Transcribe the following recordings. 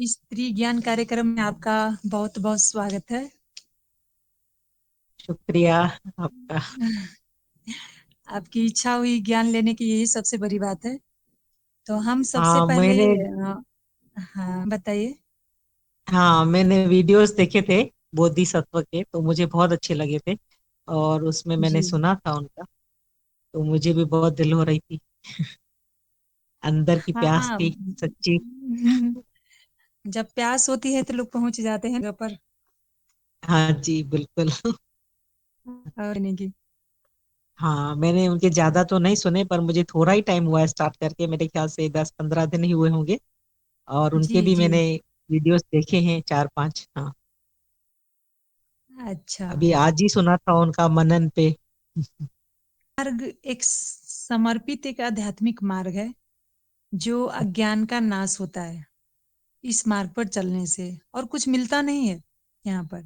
स्त्री ज्ञान कार्यक्रम में आपका बहुत बहुत स्वागत है। शुक्रिया आपका। आपकी इच्छा हुई ज्ञान लेने की, यही सबसे बड़ी बात है। तो हम सबसे हाँ पहले मैंने हाँ बताइए। हाँ मैंने वीडियोस देखे थे बोधिसत्व के, तो मुझे बहुत अच्छे लगे थे। और उसमें मैंने जी सुना था उनका, तो मुझे भी बहुत दिल हो रही थी। अंदर की प्यास हाँ। थी सच्ची। जब प्यास होती है तो लोग पहुंच जाते हैं जगह पर। हाँ जी बिल्कुल। और नहीं की। हाँ मैंने उनके ज्यादा तो नहीं सुने, पर मुझे थोड़ा ही टाइम हुआ है स्टार्ट करके, मेरे ख्याल से 10-15 दिन ही हुए होंगे। और जी उनके भी जी। मैंने वीडियोस देखे हैं 4-5। हाँ, अच्छा। अभी आज ही सुना था उनका मनन पे। मार्ग एक समर्पित एक आध्यात्मिक मार्ग है जो अज्ञान का नाश होता है। इस मार्ग पर चलने से और कुछ मिलता नहीं है यहाँ पर,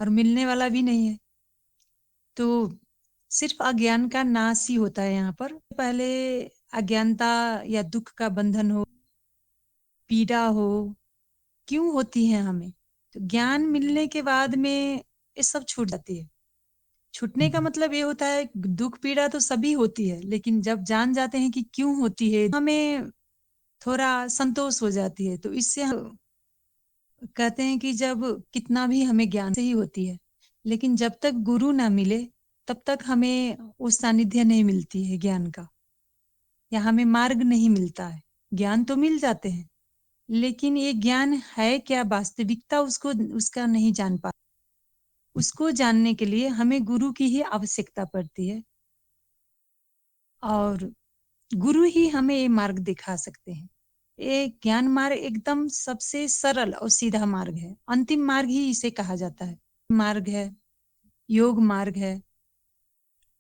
और मिलने वाला भी नहीं है। तो सिर्फ अज्ञान का नाश ही होता है यहाँ पर। पहले अज्ञानता या दुख का बंधन हो, पीड़ा हो, क्यों होती है हमें। तो ज्ञान मिलने के बाद में ये सब छूट जाती है। छूटने का मतलब ये होता है, दुख पीड़ा तो सभी होती है, लेकिन जब जान जाते हैं कि क्यों होती है, हमें थोड़ा संतोष हो जाती है। तो इससे हम कहते हैं कि जब कितना भी हमें ज्ञान से ही होती है, लेकिन जब तक गुरु ना मिले तब तक हमें उस सानिध्य नहीं मिलती है ज्ञान का, या हमें मार्ग नहीं मिलता है। ज्ञान तो मिल जाते हैं, लेकिन ये ज्ञान है क्या, वास्तविकता उसको उसका नहीं जान पा। उसको जानने के लिए हमें गुरु की ही आवश्यकता पड़ती है, और गुरु ही हमें ये मार्ग दिखा सकते हैं। ये ज्ञान मार्ग एकदम सबसे सरल और सीधा मार्ग है। अंतिम मार्ग ही इसे कहा जाता है। मार्ग है, योग मार्ग है,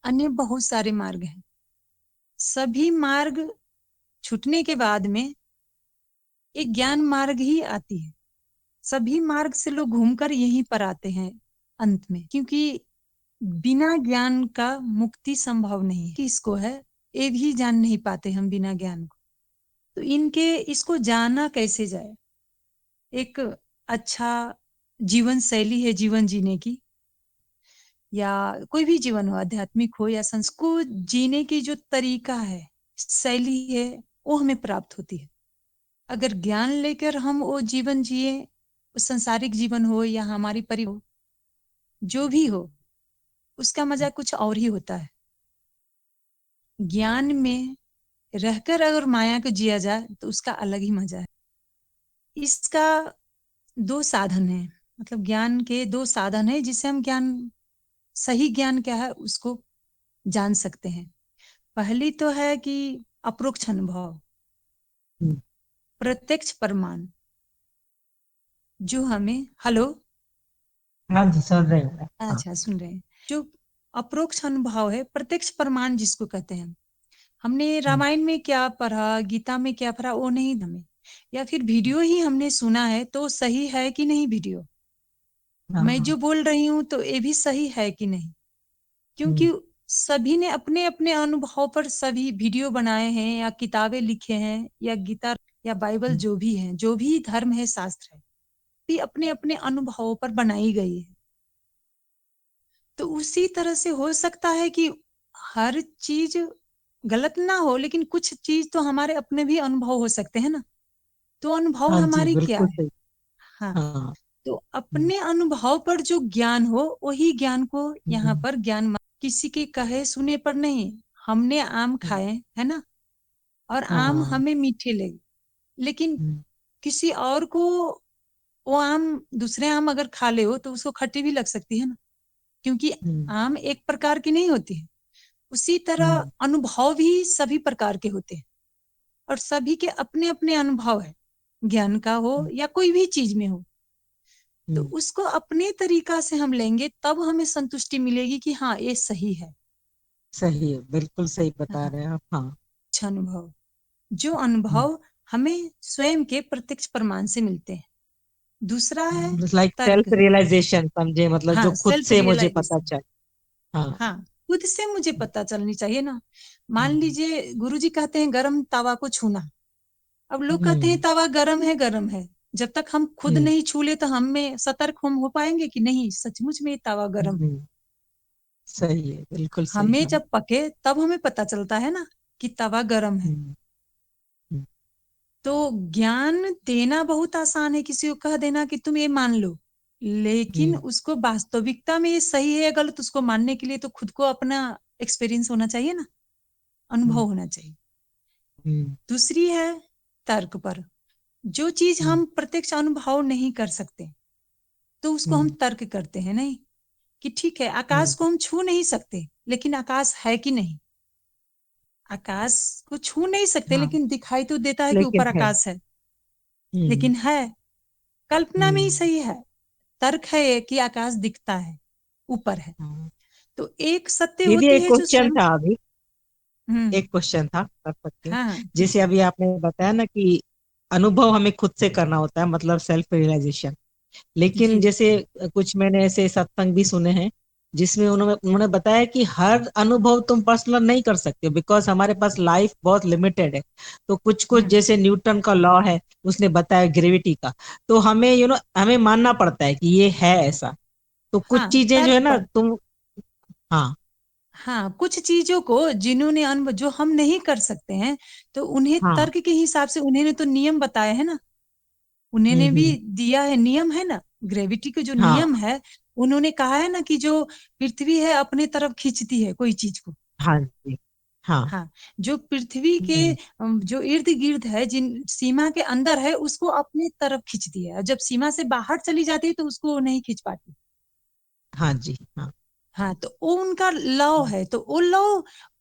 अन्य बहुत सारे मार्ग हैं। सभी मार्ग छूटने के बाद में एक ज्ञान मार्ग ही आती है। सभी मार्ग से लोग घूमकर यहीं पर आते हैं अंत में, क्योंकि बिना ज्ञान का मुक्ति संभव नहीं है। किसको है ये भी जान नहीं पाते हम बिना ज्ञान को। तो इनके इसको जाना कैसे जाए। एक अच्छा जीवन शैली है जीवन जीने की, या कोई भी जीवन हो, आध्यात्मिक हो या को जीने की जो तरीका है, शैली है, वो हमें प्राप्त होती है। अगर ज्ञान लेकर हम वो जीवन जिए, वो संसारिक जीवन हो या हमारी परिवार, जो भी हो, उसका मजा कुछ और ही होता है। ज्ञान में रहकर अगर माया को जिया जाए तो उसका अलग ही मजा है। इसका दो साधन है, मतलब ज्ञान के दो साधन है जिससे हम ज्ञान, सही ज्ञान क्या है उसको जान सकते हैं। पहली तो है कि अप्रोक्ष अनुभव, प्रत्यक्ष प्रमाण, जो हमें हेलो। हाँ जी, सुन रहे हैं। हाँ। अच्छा सुन रहे हैं। जो अप्रोक्ष अनुभव है, प्रत्यक्ष प्रमाण जिसको कहते हैं, हमने हम्म, रामायण में क्या पढ़ा, गीता में क्या पढ़ा, वो नहीं हमें, या फिर वीडियो ही हमने सुना है तो सही है कि नहीं वीडियो। मैं हाँ। जो बोल रही हूँ तो ये भी सही है कि नहीं, हम्म, क्योंकि सभी ने अपने अपने अनुभव पर सभी वीडियो बनाए हैं या किताबें लिखे हैं, या गीता या बाइबल, हम्म, जो भी है, जो भी धर्म है, शास्त्र है, भी अपने अपने अनुभवों पर बनाई गई है। तो उसी तरह से हो सकता है कि हर चीज गलत ना हो, लेकिन कुछ चीज तो हमारे अपने भी अनुभव हो सकते हैं ना। तो अनुभव हाँ जी हमारी क्या बिल्कुल है। सही। हाँ। हाँ। तो हम्म, अपने अनुभव पर जो ज्ञान हो वही ज्ञान को यहाँ हम्म, पर ज्ञान किसी के कहे सुने पर नहीं। हमने आम हम्म, खाए है ना, और आम हाँ। हमें मीठे लगे, लेकिन हम्म, किसी और को वो आम, दूसरे आम अगर खा ले हो तो उसको खट्टी भी लग सकती है ना, क्योंकि हम्म, आम एक प्रकार की नहीं होती है। उसी तरह हम्म, अनुभव भी सभी प्रकार के होते हैं, और सभी के अपने अपने अनुभव है, ज्ञान का हो हम्म, या कोई भी चीज में हो। तो हम्म, उसको अपने तरीका से हम लेंगे तब हमें संतुष्टि मिलेगी कि हाँ ये सही है। सही है, बिल्कुल सही बता हाँ, रहे हैं आप। हाँ। अच्छा अनुभव, जो अनुभव हमें स्वयं के प्रत्यक्ष प्रमाण से मिलते हैं। दूसरा है लाइक तर्क सेल्फ है। रियलाइजेशन समझे, मतलब जो हाँ, खुद सेल्फ से मुझे पता रियलाइजेशन। चले। हाँ। हाँ, खुद से मुझे पता चलनी चाहिए ना। मान हम्म, लीजिए गुरुजी कहते हैं गरम तवा को छूना, अब लोग कहते हैं हम्म, तवा गरम है, गरम है, जब तक हम खुद हम्म नहीं छू ले तो हम में सतर्क हम हो पाएंगे कि नहीं सचमुच में ये तवा गर्म है। हम्म, सही है, बिल्कुल सही। हमें हाँ। जब पके तब हमें पता चलता है ना कि तवा गर्म है। हम्म हम्म तो ज्ञान देना बहुत आसान है, किसी को कह देना कि तुम ये मान लो, लेकिन हम्म उसको वास्तविकता में ये सही है या गलत उसको मानने के लिए तो खुद को अपना एक्सपीरियंस होना चाहिए ना, अनुभव हम्म होना चाहिए। हम्म दूसरी है तर्क पर। जो चीज हम्म हम प्रत्यक्ष अनुभव नहीं कर सकते तो उसको हम हम्म तर्क करते हैं, नहीं कि ठीक है आकाश हम्म, को हम छू नहीं सकते लेकिन आकाश है कि नहीं। आकाश को छू नहीं सकते हाँ, लेकिन दिखाई तो देता है कि लेकिन ऊपर है। आकाश है, हम्म लेकिन है, कल्पना में ही हम्म सही है। तर्क है ये कि आकाश दिखता है, ऊपर है। हाँ। तो एक सत्य दीदी, होती एक है जो क्वेश्चन स्वयं। था अभी। हम्म। एक क्वेश्चन था, कर सकती हूँ? हाँ हाँ जैसे पूछिए। अभी आपने बताया ना कि अनुभव हमें खुद से करना होता है, मतलब सेल्फ रियलाइजेशन। लेकिन जी। जैसे कुछ मैंने ऐसे सत्संग भी सुने हैं जिसमें उन्होंने उन्होंने बताया कि हर अनुभव तुम पर्सनल नहीं कर सकते, बिकॉज हमारे पास लाइफ बहुत लिमिटेड है। तो कुछ कुछ हम्म। जैसे न्यूटन का लॉ है, उसने बताया ग्रेविटी का, तो हमें हमें मानना पड़ता है कि ये है ऐसा। तो कुछ हाँ चीजें जो है तर्क ना पर। तुम। हाँ हाँ कुछ चीजों को जिन्होंने अनुभव जो हम नहीं कर सकते हैं तो उन्हें हाँ। तर्क के हिसाब से उन्होंने तो नियम बताए हैं ना, उन्होंने भी हम्म। दिया है, नियम है ना, ग्रेविटी के जो हाँ नियम है। उन्होंने कहा है ना कि जो पृथ्वी है अपने तरफ खींचती है कोई चीज को। हाँ जी। हाँ। हाँ, जो पृथ्वी के हम्म। जो इर्द गिर्द है जिन सीमा के अंदर है उसको अपनी तरफ खींचती है, जब सीमा से बाहर चली जाती है तो उसको नहीं खींच पाती। हाँ जी। हाँ। हाँ तो वो उनका लॉ है, तो वो लॉ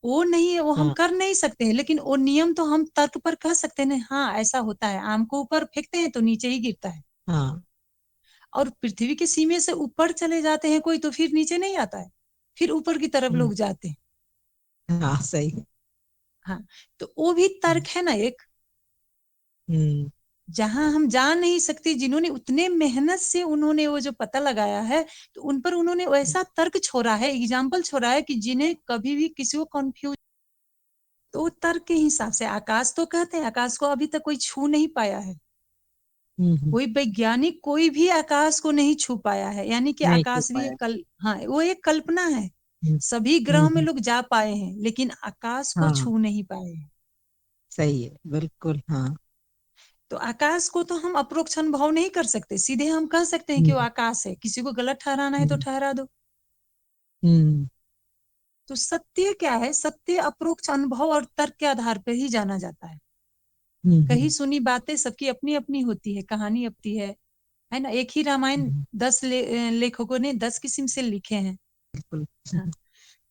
वो नहीं है, वो हम हाँ। कर नहीं सकते हैं, लेकिन वो नियम तो हम तर्क पर कह सकते हैं। हाँ ऐसा होता है, आम को ऊपर फेंकते हैं तो नीचे ही गिरता है, हाँ। और पृथ्वी के सीमे से ऊपर चले जाते हैं कोई तो फिर नीचे नहीं आता है, फिर ऊपर की तरफ हम्म, लोग जाते हैं। हाँ सही है। हाँ तो वो भी तर्क है ना एक, हम्म जहां हम जा नहीं सकते, जिन्होंने उतने मेहनत से उन्होंने वो जो पता लगाया है तो उन पर उन्होंने वैसा तर्क छोड़ा है, एग्जाम्पल छोड़ा है कि जिन्हें कभी भी किसी को कंफ्यूज। तो तर्क के हिसाब से आकाश तो कहते हैं, आकाश को अभी तक कोई छू नहीं पाया है, हम्म। कोई वैज्ञानिक कोई भी आकाश को नहीं छू पाया है, यानी कि नहीं छू आकाश भी पाया। एक हाँ वो एक कल्पना है। हम्म सभी ग्रह में हम्म। लोग जा पाए हैं लेकिन आकाश को हाँ छू नहीं पाए हैं। सही है, बिल्कुल। हाँ। तो आकाश को तो हम अप्रोक्ष अनुभव नहीं कर सकते, सीधे हम कह सकते हैं कि वो हम्म आकाश है, किसी को गलत ठहराना है तो हम्म ठहरा दो। हम्म तो सत्य क्या है, सत्य अप्रोक्ष अनुभव और तर्क के आधार पर ही जाना जाता है। कही हम्म सुनी बातें सबकी अपनी अपनी होती है, कहानी अपनी है ना। एक ही रामायण हम्म, 10 लेखकों ने 10 किस्म से लिखे हैं। बिल्कुल। हाँ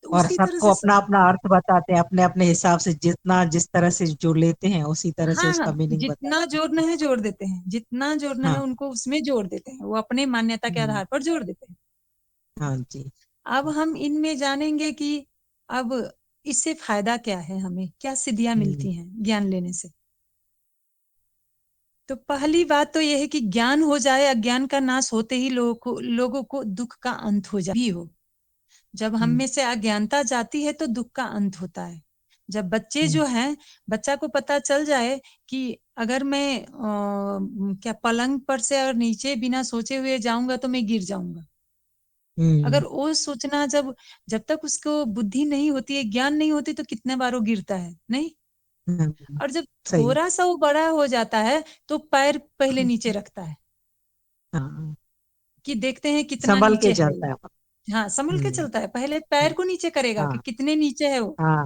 तो और उसी तरह सबको से अपना अपना अर्थ बताते हैं, अपने अपने हिसाब से, जितना जिस तरह से जो लेते हैं उसी तरह से हाँ हाँ उसका मीनिंग जितना बताते जोड़ना है जोड़ देते हैं, जितना जोड़ना हैं। है हाँ। उनको उसमें जोड़ देते हैं, वो अपने मान्यता के हम्म, आधार पर जोड़ देते हैं। हाँ जी। अब हम इनमें जानेंगे कि अब इससे फायदा क्या है, हमें क्या सिद्धियां हम्म मिलती हैं ज्ञान लेने से। तो पहली बात तो यह है कि ज्ञान हो जाए, अज्ञान का नाश होते ही लोगों को दुख का अंत हो जाए भी हो। जब हम हम्म में से अज्ञानता जाती है तो दुख का अंत होता है। जब बच्चे हम्म जो हैं, बच्चा को पता चल जाए कि अगर मैं क्या पलंग पर से और नीचे बिना सोचे हुए जाऊंगा तो मैं गिर जाऊंगा। हम्म अगर वो सोचना जब जब तक उसको बुद्धि नहीं होती है, ज्ञान नहीं होती, तो कितने बार वो गिरता है नहीं। और जब सही है। थोड़ा सा वो बड़ा हो जाता है तो पैर पहले नीचे रखता है हाँ, कि देखते हैं कितना संभल के नीचे है चलता ये। है। हाँ संभल के हम्म चलता है, पहले पैर को नीचे करेगा कि हाँ कितने नीचे है वो, हाँ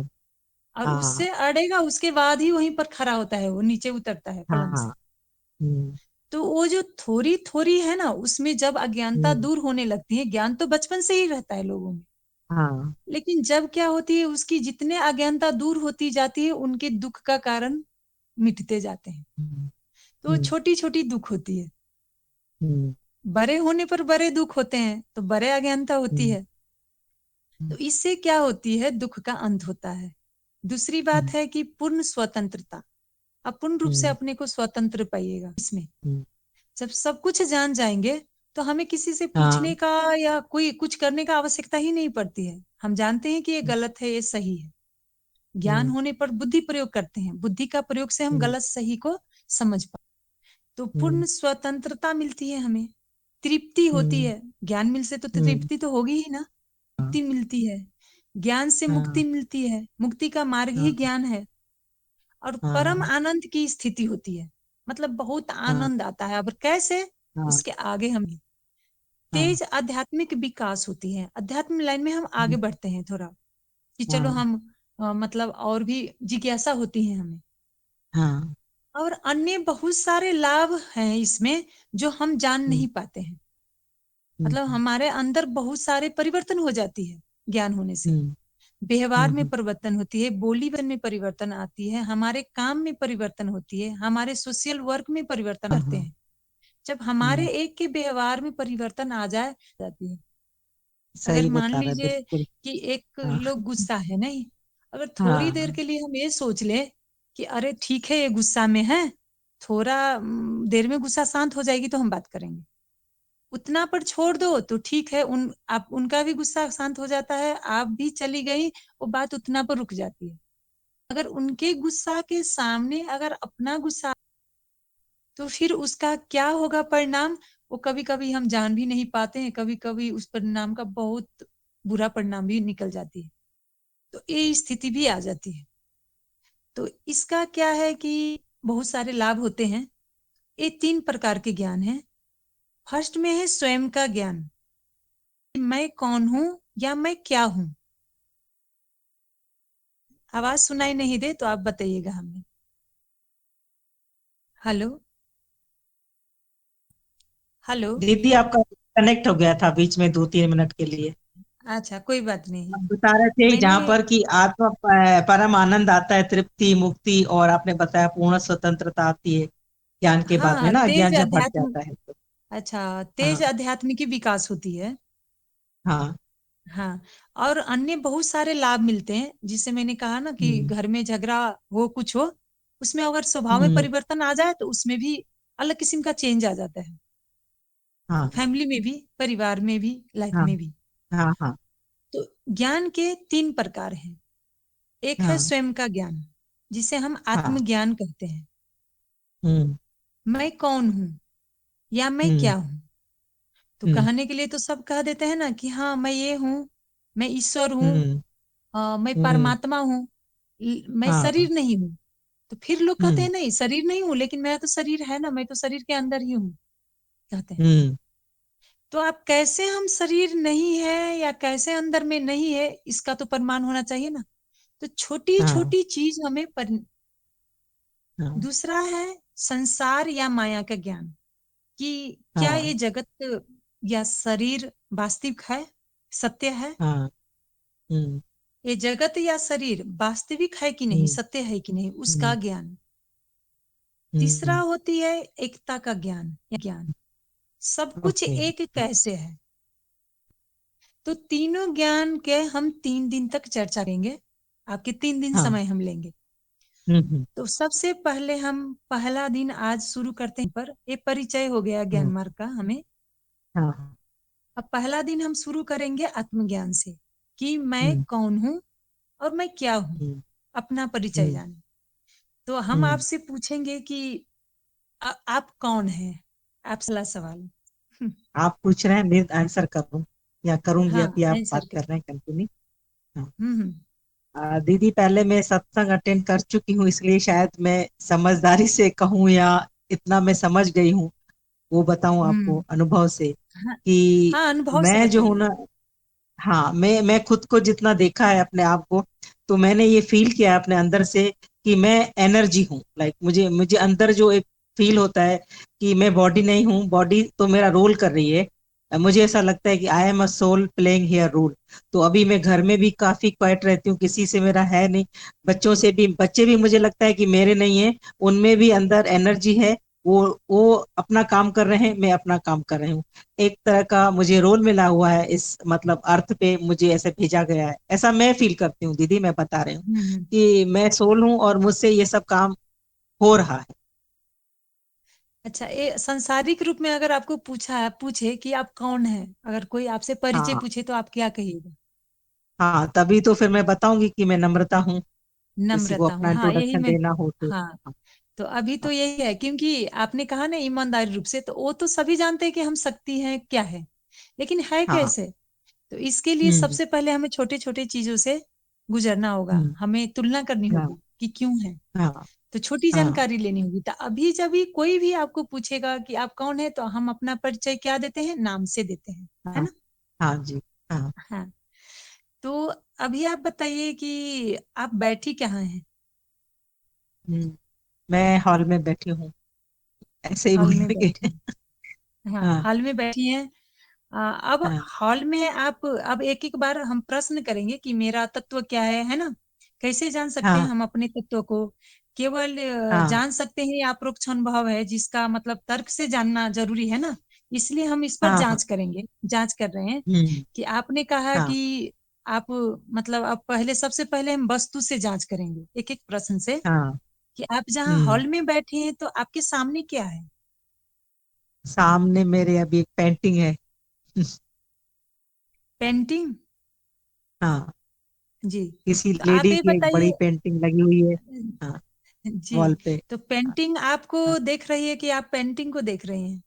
और हाँ उससे अड़ेगा उसके बाद ही वहीं पर खड़ा होता है, वो नीचे उतरता है हाँ पलंग हाँ। से। हम्म तो वो जो थोड़ी थोड़ी है ना, उसमें जब अज्ञानता हम्म दूर होने लगती है, ज्ञान तो बचपन से ही रहता है लोगों में, हाँ। लेकिन जब क्या होती है उसकी जितने अज्ञानता दूर होती जाती है उनके दुख का कारण मिटते जाते हैं। हम्म तो हम्म छोटी छोटी दुख होती है, हम्म बड़े होने पर बड़े दुख होते हैं तो बड़े अज्ञानता होती हम्म है। तो इससे क्या होती है, दुख का अंत होता है। दूसरी बात हम्म है कि पूर्ण स्वतंत्रता, आप पूर्ण रूप से हम्म अपने को स्वतंत्र पाइएगा इसमें। हम्म, जब सब कुछ जान जाएंगे तो हमें किसी से हाँ। पूछने का या कोई कुछ करने का आवश्यकता ही नहीं पड़ती है, हम जानते हैं कि ये गलत है ये सही है। ज्ञान हम्म होने पर बुद्धि प्रयोग करते हैं, बुद्धि का प्रयोग से हम हम्म गलत सही को समझ पाते। तो हम्म पूर्ण स्वतंत्रता मिलती है हमें, तृप्ति होती हम्म है। ज्ञान मिल से तो हम्म तृप्ति तो होगी ही ना, हाँ मुक्ति मिलती है। ज्ञान से हाँ मुक्ति मिलती है, मुक्ति का मार्ग ही हाँ ज्ञान है। और परम हाँ आनंद की स्थिति होती है, मतलब बहुत हाँ आनंद आता है। अब कैसे, हाँ उसके आगे हम, हाँ तेज आध्यात्मिक विकास होती है। अध्यात्म लाइन में हम आगे हम्म, बढ़ते हैं थोड़ा, कि चलो हाँ हम मतलब और भी जिज्ञासा होती है हमें। हाँ और अन्य बहुत सारे लाभ हैं इसमें जो हम जान हम्म नहीं पाते हैं। मतलब हम्म हमारे अंदर बहुत सारे परिवर्तन हो जाती है ज्ञान होने से। हम्म व्यवहार में हम्म, परिवर्तन होती है, बोली बन में परिवर्तन आती है, हमारे काम में परिवर्तन होती है, हमारे सोशल वर्क में परिवर्तन हाँ करते हाँ हैं। जब हमारे हम्म, एक के व्यवहार में परिवर्तन आ जाए जाती है। अगर सही मान बता रहे हैं, लीजिए बिल्कुल। कि एक हाँ लोग गुस्सा है नहीं, अगर थोड़ी देर हाँ के लिए हम ये सोच ले कि अरे ठीक है ये गुस्सा में है, थोड़ा देर में गुस्सा शांत हो जाएगी तो हम बात करेंगे, उतना पर छोड़ दो तो ठीक है। उन आप उनका भी गुस्सा शांत हो जाता है, आप भी चली गई, वो बात उतना पर रुक जाती है। अगर उनके गुस्सा के सामने अगर अपना गुस्सा, तो फिर उसका क्या होगा परिणाम, वो कभी कभी हम जान भी नहीं पाते हैं, कभी कभी उस परिणाम का बहुत बुरा परिणाम भी निकल जाती है। तो ये स्थिति भी आ जाती है। तो इसका क्या है कि बहुत सारे लाभ होते हैं। ये तीन प्रकार के ज्ञान हैं। फर्स्ट में है स्वयं का ज्ञान, कि मैं कौन हूं या मैं क्या हूं। आवाज सुनाई नहीं दे तो आप बताइएगा हमें। हेलो। हेलो। दीदी, आपका कनेक्ट हो गया था बीच में 2-3 मिनट के लिए। अच्छा कोई बात नहीं। आप बता रहे थे मैंने जहाँ पर कि आत्मा परम आनंद आता है, तृप्ति, मुक्ति, और आपने बताया पूर्ण स्वतंत्रता आती है ज्ञान के बाद में हाँ ना, तेज ज्ञान जब हट अध्यात्म, जाता है तो। अच्छा तेज हाँ अध्यात्म की विकास होती है। हाँ हाँ। और अन्य बहुत सारे लाभ मिलते हैं, जिससे मैंने कहा ना कि हम्म घर में झगड़ा हो कुछ हो, उसमें अगर स्वभाव में हम्म परिवर्तन आ जाए तो उसमें भी अलग किस्म का चेंज आ जाता है। हाँ फैमिली में भी, परिवार में भी, लाइफ हाँ में भी। हाँ हाँ तो ज्ञान के तीन प्रकार हैं। एक है हाँ स्वयं का ज्ञान, जिसे हम हाँ आत्मज्ञान कहते हैं। हम्म मैं कौन हूं या मैं हम्म क्या हूं। तो हम्म कहने के लिए तो सब कह देते हैं ना कि हाँ मैं ये हूँ, मैं ईश्वर हूँ, हम्म मैं हम्म परमात्मा हूँ, मैं हाँ शरीर नहीं हूँ। तो फिर लोग कहते हम्म हैं नहीं शरीर नहीं हूँ, लेकिन मेरा तो शरीर है ना, मैं तो शरीर के अंदर ही हूँ, कहते हैं। हम्म तो आप कैसे हम शरीर नहीं है या कैसे अंदर में नहीं है, इसका तो प्रमाण होना चाहिए ना। तो छोटी हाँ छोटी चीज हमें हाँ दूसरा है संसार या माया का ज्ञान, कि क्या हाँ ये जगत या शरीर वास्तविक है, सत्य है। हाँ हम्म ये जगत या शरीर वास्तविक है कि नहीं, हम्म सत्य है कि नहीं, उसका हम्म ज्ञान। तीसरा हम्म होती है एकता का ज्ञान या ज्ञान, सब कुछ ओके। एक कैसे है। तो तीनों ज्ञान के हम 3 दिन तक चर्चा करेंगे, आपके 3 दिन हाँ समय हम लेंगे। हम्म तो सबसे पहले हम पहला दिन आज शुरू करते हैं, पर ये परिचय हो गया ज्ञान हम्म मार्ग का हमें। हाँ अब पहला दिन हम शुरू करेंगे आत्मज्ञान से, कि मैं हम्म कौन हूं और मैं क्या हूं, हम्म अपना परिचय हम्म जाने। तो हम हम्म आपसे पूछेंगे कि आप कौन हैं, आप सला सवाल। आप पूछ रहे हैं, मैं आंसर करूं या करूंगी? हाँ अभी आप आंसर बात के। कर रहे हैं, कंटिन्यू। हाँ। हम्म। दीदी, पहले मैं सत्संग अटेंड कर चुकी हूँ, इसलिए शायद मैं समझदारी से कहूँ या इतना मैं समझ गई हूँ, वो बताऊं आपको हम्म। अनुभव से हाँ। कि हाँ अनुभव से मैं जो हूं बताइए। ना, हाँ, मैं खुद को जितना देखा है अपने आप को, तो मैंने ये फील किया है अपने अंदर से कि मैं एनर्जी हूँ। लाइक मुझे मुझे अंदर जो एक फील होता है कि मैं बॉडी नहीं हूँ, बॉडी तो मेरा रोल कर रही है। मुझे ऐसा लगता है कि I am a soul playing here role. तो अभी मैं घर में भी काफी क्वाइट रहती हूँ, किसी से मेरा है नहीं, बच्चों से भी, बच्चे भी मुझे लगता है कि मेरे नहीं है, उनमें भी अंदर एनर्जी है। वो वो अपना काम कर रहे हैं, मैं अपना काम कर रही हूँ। एक तरह का मुझे रोल मिला हुआ है, इस मतलब अर्थ पे मुझे ऐसे भेजा गया है, ऐसा मैं फील करती हूँ दीदी। मैं बता रही हूँ हम्म। कि मैं सोल हूँ और मुझसे ये सब काम हो रहा है। अच्छा ये सांसारिक रूप में अगर आपको पूछे कि आप कौन हैं, अगर कोई आपसे परिचय हाँ पूछे तो आप क्या कहिएगा। हाँ, तभी तो फिर मैं बताऊंगी कि मैं नम्रता हूँ, किसी को नम्रता अपना हूँ, हाँ यही इंट्रोडक्शन मैं। देना हो तो। हाँ हाँ तो अभी तो यही है, क्योंकि आपने कहा ना ईमानदारी रूप से, तो वो तो सभी जानते हैं कि हम शक्ति हैं क्या है, लेकिन है हाँ। कैसे। तो इसके लिए हम्म। सबसे पहले हमें छोटे छोटे चीजों से गुजरना होगा, हम्म। हमें तुलना करनी हाँ। होगी कि क्यों है। हाँ। तो छोटी हाँ। जानकारी लेनी होगी। तो अभी जब भी कोई भी आपको पूछेगा कि आप कौन है, तो हम अपना परिचय क्या देते हैं, नाम से देते हैं, है हाँ। ना। हाँ जी। हाँ। हाँ। तो अभी आप बताइए कि आप बैठी कहाँ हैं। मैं हॉल में बैठी हूँ, ऐसे ही हॉल में बोलेंगे। बैठी हैं। हाँ, हाँ। हॉल में बैठी हैं। अब हाँ। हॉल में आप, अब एक एक बार हम प्रश्न करेंगे कि मेरा तत्व क्या है ना। कैसे जान सकते हैं हाँ। हम अपने तत्व को। केवल हाँ। जान सकते हैं ये अप्रोक्ष अनुभव है, जिसका मतलब तर्क से जानना जरूरी है ना। इसलिए हम इस पर हाँ। हाँ। जांच करेंगे, जांच कर रहे हैं। हम्म। कि आपने कहा हाँ। कि आप, मतलब अब पहले, सबसे पहले हम वस्तु से जांच करेंगे एक एक प्रश्न से। हाँ। कि आप जहाँ हम्म। हॉल में बैठे हैं तो आपके सामने क्या है। सामने मेरे अभी एक पेंटिंग है। पेंटिंग। हाँ, जी। किसी तो आप लेडी ये की एक बड़ी बताइए। पेंटिंग लगी हुई है। हाँ, जी। वॉल पे। तो हाँ। पेंटिंग आपको हाँ, देख रही है कि आप पेंटिंग को देख रही हैं।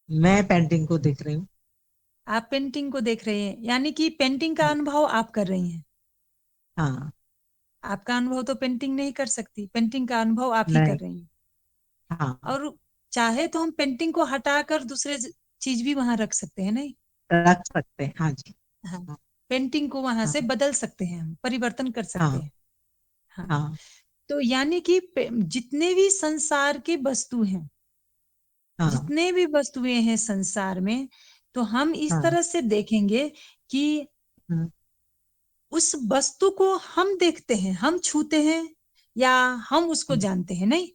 मैं पेंटिंग को देख रही हूँ। आप पेंटिंग को देख रही हैं, यानी कि पेंटिंग का हाँ। अनुभव आप कर रही हैं। हाँ। आपका अनुभव तो पेंटिंग नहीं कर सकती, पेंटिंग का अनुभव आप ही कर नहीं। रही हैं। हाँ, और चाहे तो हम पेंटिंग को हटाकर दूसरे चीज भी वहां रख सकते हैं, नहीं। रख सकते हैं, हाँ जी। हाँ। हाँ। पेंटिंग को वहां से हाँ। बदल सकते हैं, हम परिवर्तन कर सकते हाँ। हैं। हाँ। हाँ। तो यानी कि जितने भी संसार के वस्तु हैं, हाँ। जितने भी वस्तुएं हैं संसार में, तो हम इस हाँ। तरह से देखेंगे कि हाँ। उस वस्तु को हम देखते हैं, हम छूते हैं, या हम उसको जानते हैं, नहीं।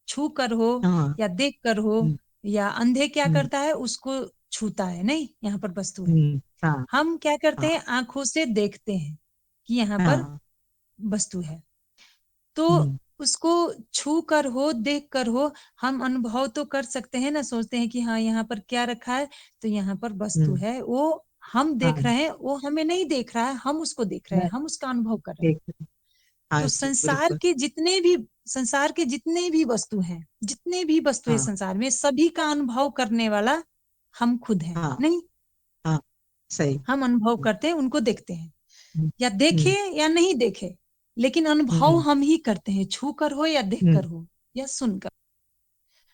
छू कर हो हाँ। या देख कर हो, हम्म। या अंधे क्या हम्म। करता है, उसको छूता है, नहीं। यहाँ पर वस्तु है। हाँ। हम क्या करते हाँ। हैं, आंखों से देखते हैं कि यहाँ पर हाँ। वस्तु है। तो हम्म। उसको छू कर हो, देख कर हो, हम अनुभव तो कर सकते हैं ना, सोचते हैं कि हाँ यहाँ पर क्या रखा है, तो यहाँ पर वस्तु हम्म। है, वो हम देख हाँ, रहे हैं, वो हमें नहीं देख रहा है, हम उसको देख रहे हैं, मैं हम उसका अनुभव कर रहे हैं। देख हाँ तो जी, बिल्कुल। संसार के जितने भी वस्तु हैं, जितने भी वस्तुएं हाँ। संसार में, सभी का अनुभव करने वाला हम खुद हैं, हाँ। नहीं। हाँ, सही। हम अनुभव हम्म। करते हैं, उनको देखते हैं, हम्म। या देखे हम्म। या नहीं देखे, लेकिन अनुभव हम्म। हम ही करते हैं, छू कर हो या देख हम्म। कर हो, या सुनकर।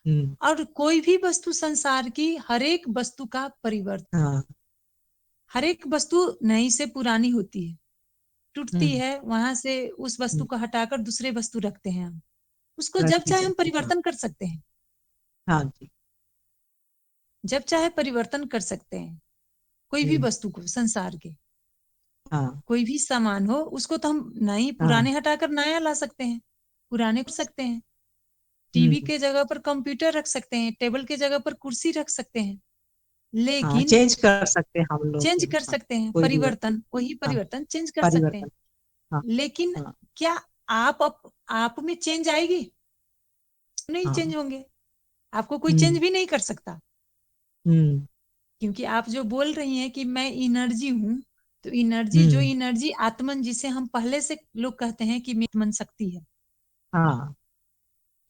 हम्म। और कोई भी वस्तु संसार की, हर एक वस्तु का परिवर्तन, हाँ। हर एक वस्तु नई से पुरानी होती है, टूटती हम्म। है, वहां से उस वस्तु हम्म। को हटाकर दूसरे वस्तु रखते हैं हम। उसको जब रखी चाहे हम जाती, हाँ। परिवर्तन कर सकते हैं, हाँ जी। जब चाहे परिवर्तन कर सकते हैं। कोई भी हम्म। वस्तु को, संसार के हाँ। कोई भी सामान हो, उसको तो हम नई, हाँ। पुराने हटाकर नया ला सकते हैं, पुराने कर सकते हैं। टीवी हम्म। के जगह पर कंप्यूटर रख सकते हैं, टेबल के जगह पर कुर्सी रख सकते हैं, हाँ, लेकिन चेंज कर सकते हैं हम लोग, चेंज कर हाँ। सकते हैं, कोई भी वस्तु। परिवर्तन, वही हाँ, परिवर्तन चेंज कर सकते हैं। परिवर्तन। हाँ। लेकिन हाँ। क्या आप में चेंज आएगी, नहीं हाँ। चेंज होंगे। आपको कोई चेंज हम्म। भी नहीं कर सकता, हम्म। क्योंकि आप जो बोल रही हैं कि मैं एनर्जी हूं, तो एनर्जी, जो हम्म। एनर्जी आत्मन, जिसे हम पहले से लोग कहते हैं कि मेरी मन शक्ति है, हाँ।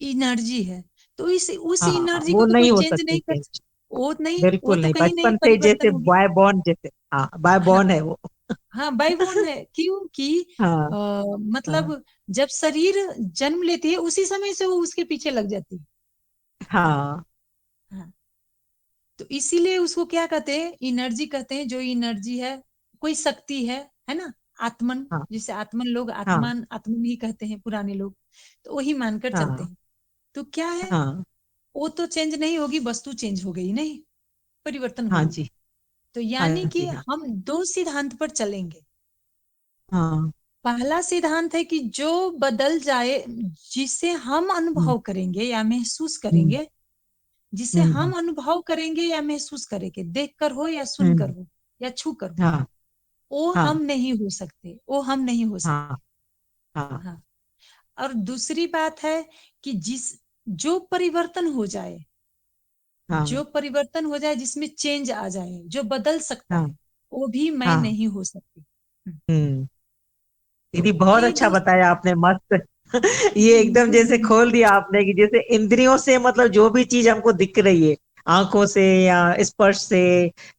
एनर्जी है। तो इस उस हाँ, एनर्जी वो को तो कोई नहीं हो चेंज सकती नहीं कर चेंज। सकता, वो नहीं, वो बिल्कुल तो नहीं, कहीं नहीं बचपन से जैसे परिवर्तन होगी। बॉय बॉर्न जैसे, हाँ, बॉय हाँ। बॉर्न है वो। हाँ, बाइबोन है, क्योंकि हाँ। हाँ। मतलब जब शरीर जन्म लेती है, उसी समय से वो उसके पीछे लग जाती है। हाँ। हाँ। तो इसीलिए उसको क्या कहते हैं, एनर्जी कहते हैं, जो एनर्जी है, कोई शक्ति है ना। आत्मन, हाँ। जिसे आत्मन लोग, हाँ। आत्मान, आत्मन ही कहते हैं पुराने लोग, तो वही मानकर चलते हाँ। हैं। तो क्या है, हाँ। वो तो चेंज नहीं होगी, वस्तु चेंज हो गई, नहीं, परिवर्तन हाँ हुई। जी। तो हाँ यानी कि जी। हाँ। हम दो सिद्धांत पर चलेंगे। हाँ। पहला सिद्धांत है कि जो बदल जाए, जिसे हम हम्म। अनुभव करेंगे या महसूस हम्म। करेंगे, जिसे हम्म। हम अनुभव करेंगे या महसूस करेंगे, देख कर हो या सुन कर हम्म। हो या छू कर हो, हाँ। वो हाँ। हम नहीं हो सकते, वो हम नहीं हो हाँ। सकते। हाँ। हाँ। और दूसरी बात है कि जो परिवर्तन हो जाए, हाँ। जो परिवर्तन हो जाए, जिसमें चेंज आ जाए, जो बदल सकता हाँ। है, वो भी मैं हाँ। नहीं हो सकती। हम्म। तो दीदी, बहुत ये अच्छा दो। बताया आपने, मस्त। ये एकदम जैसे खोल दिया आपने कि जैसे इंद्रियों से मतलब जो भी चीज हमको दिख रही है, आंखों से या स्पर्श से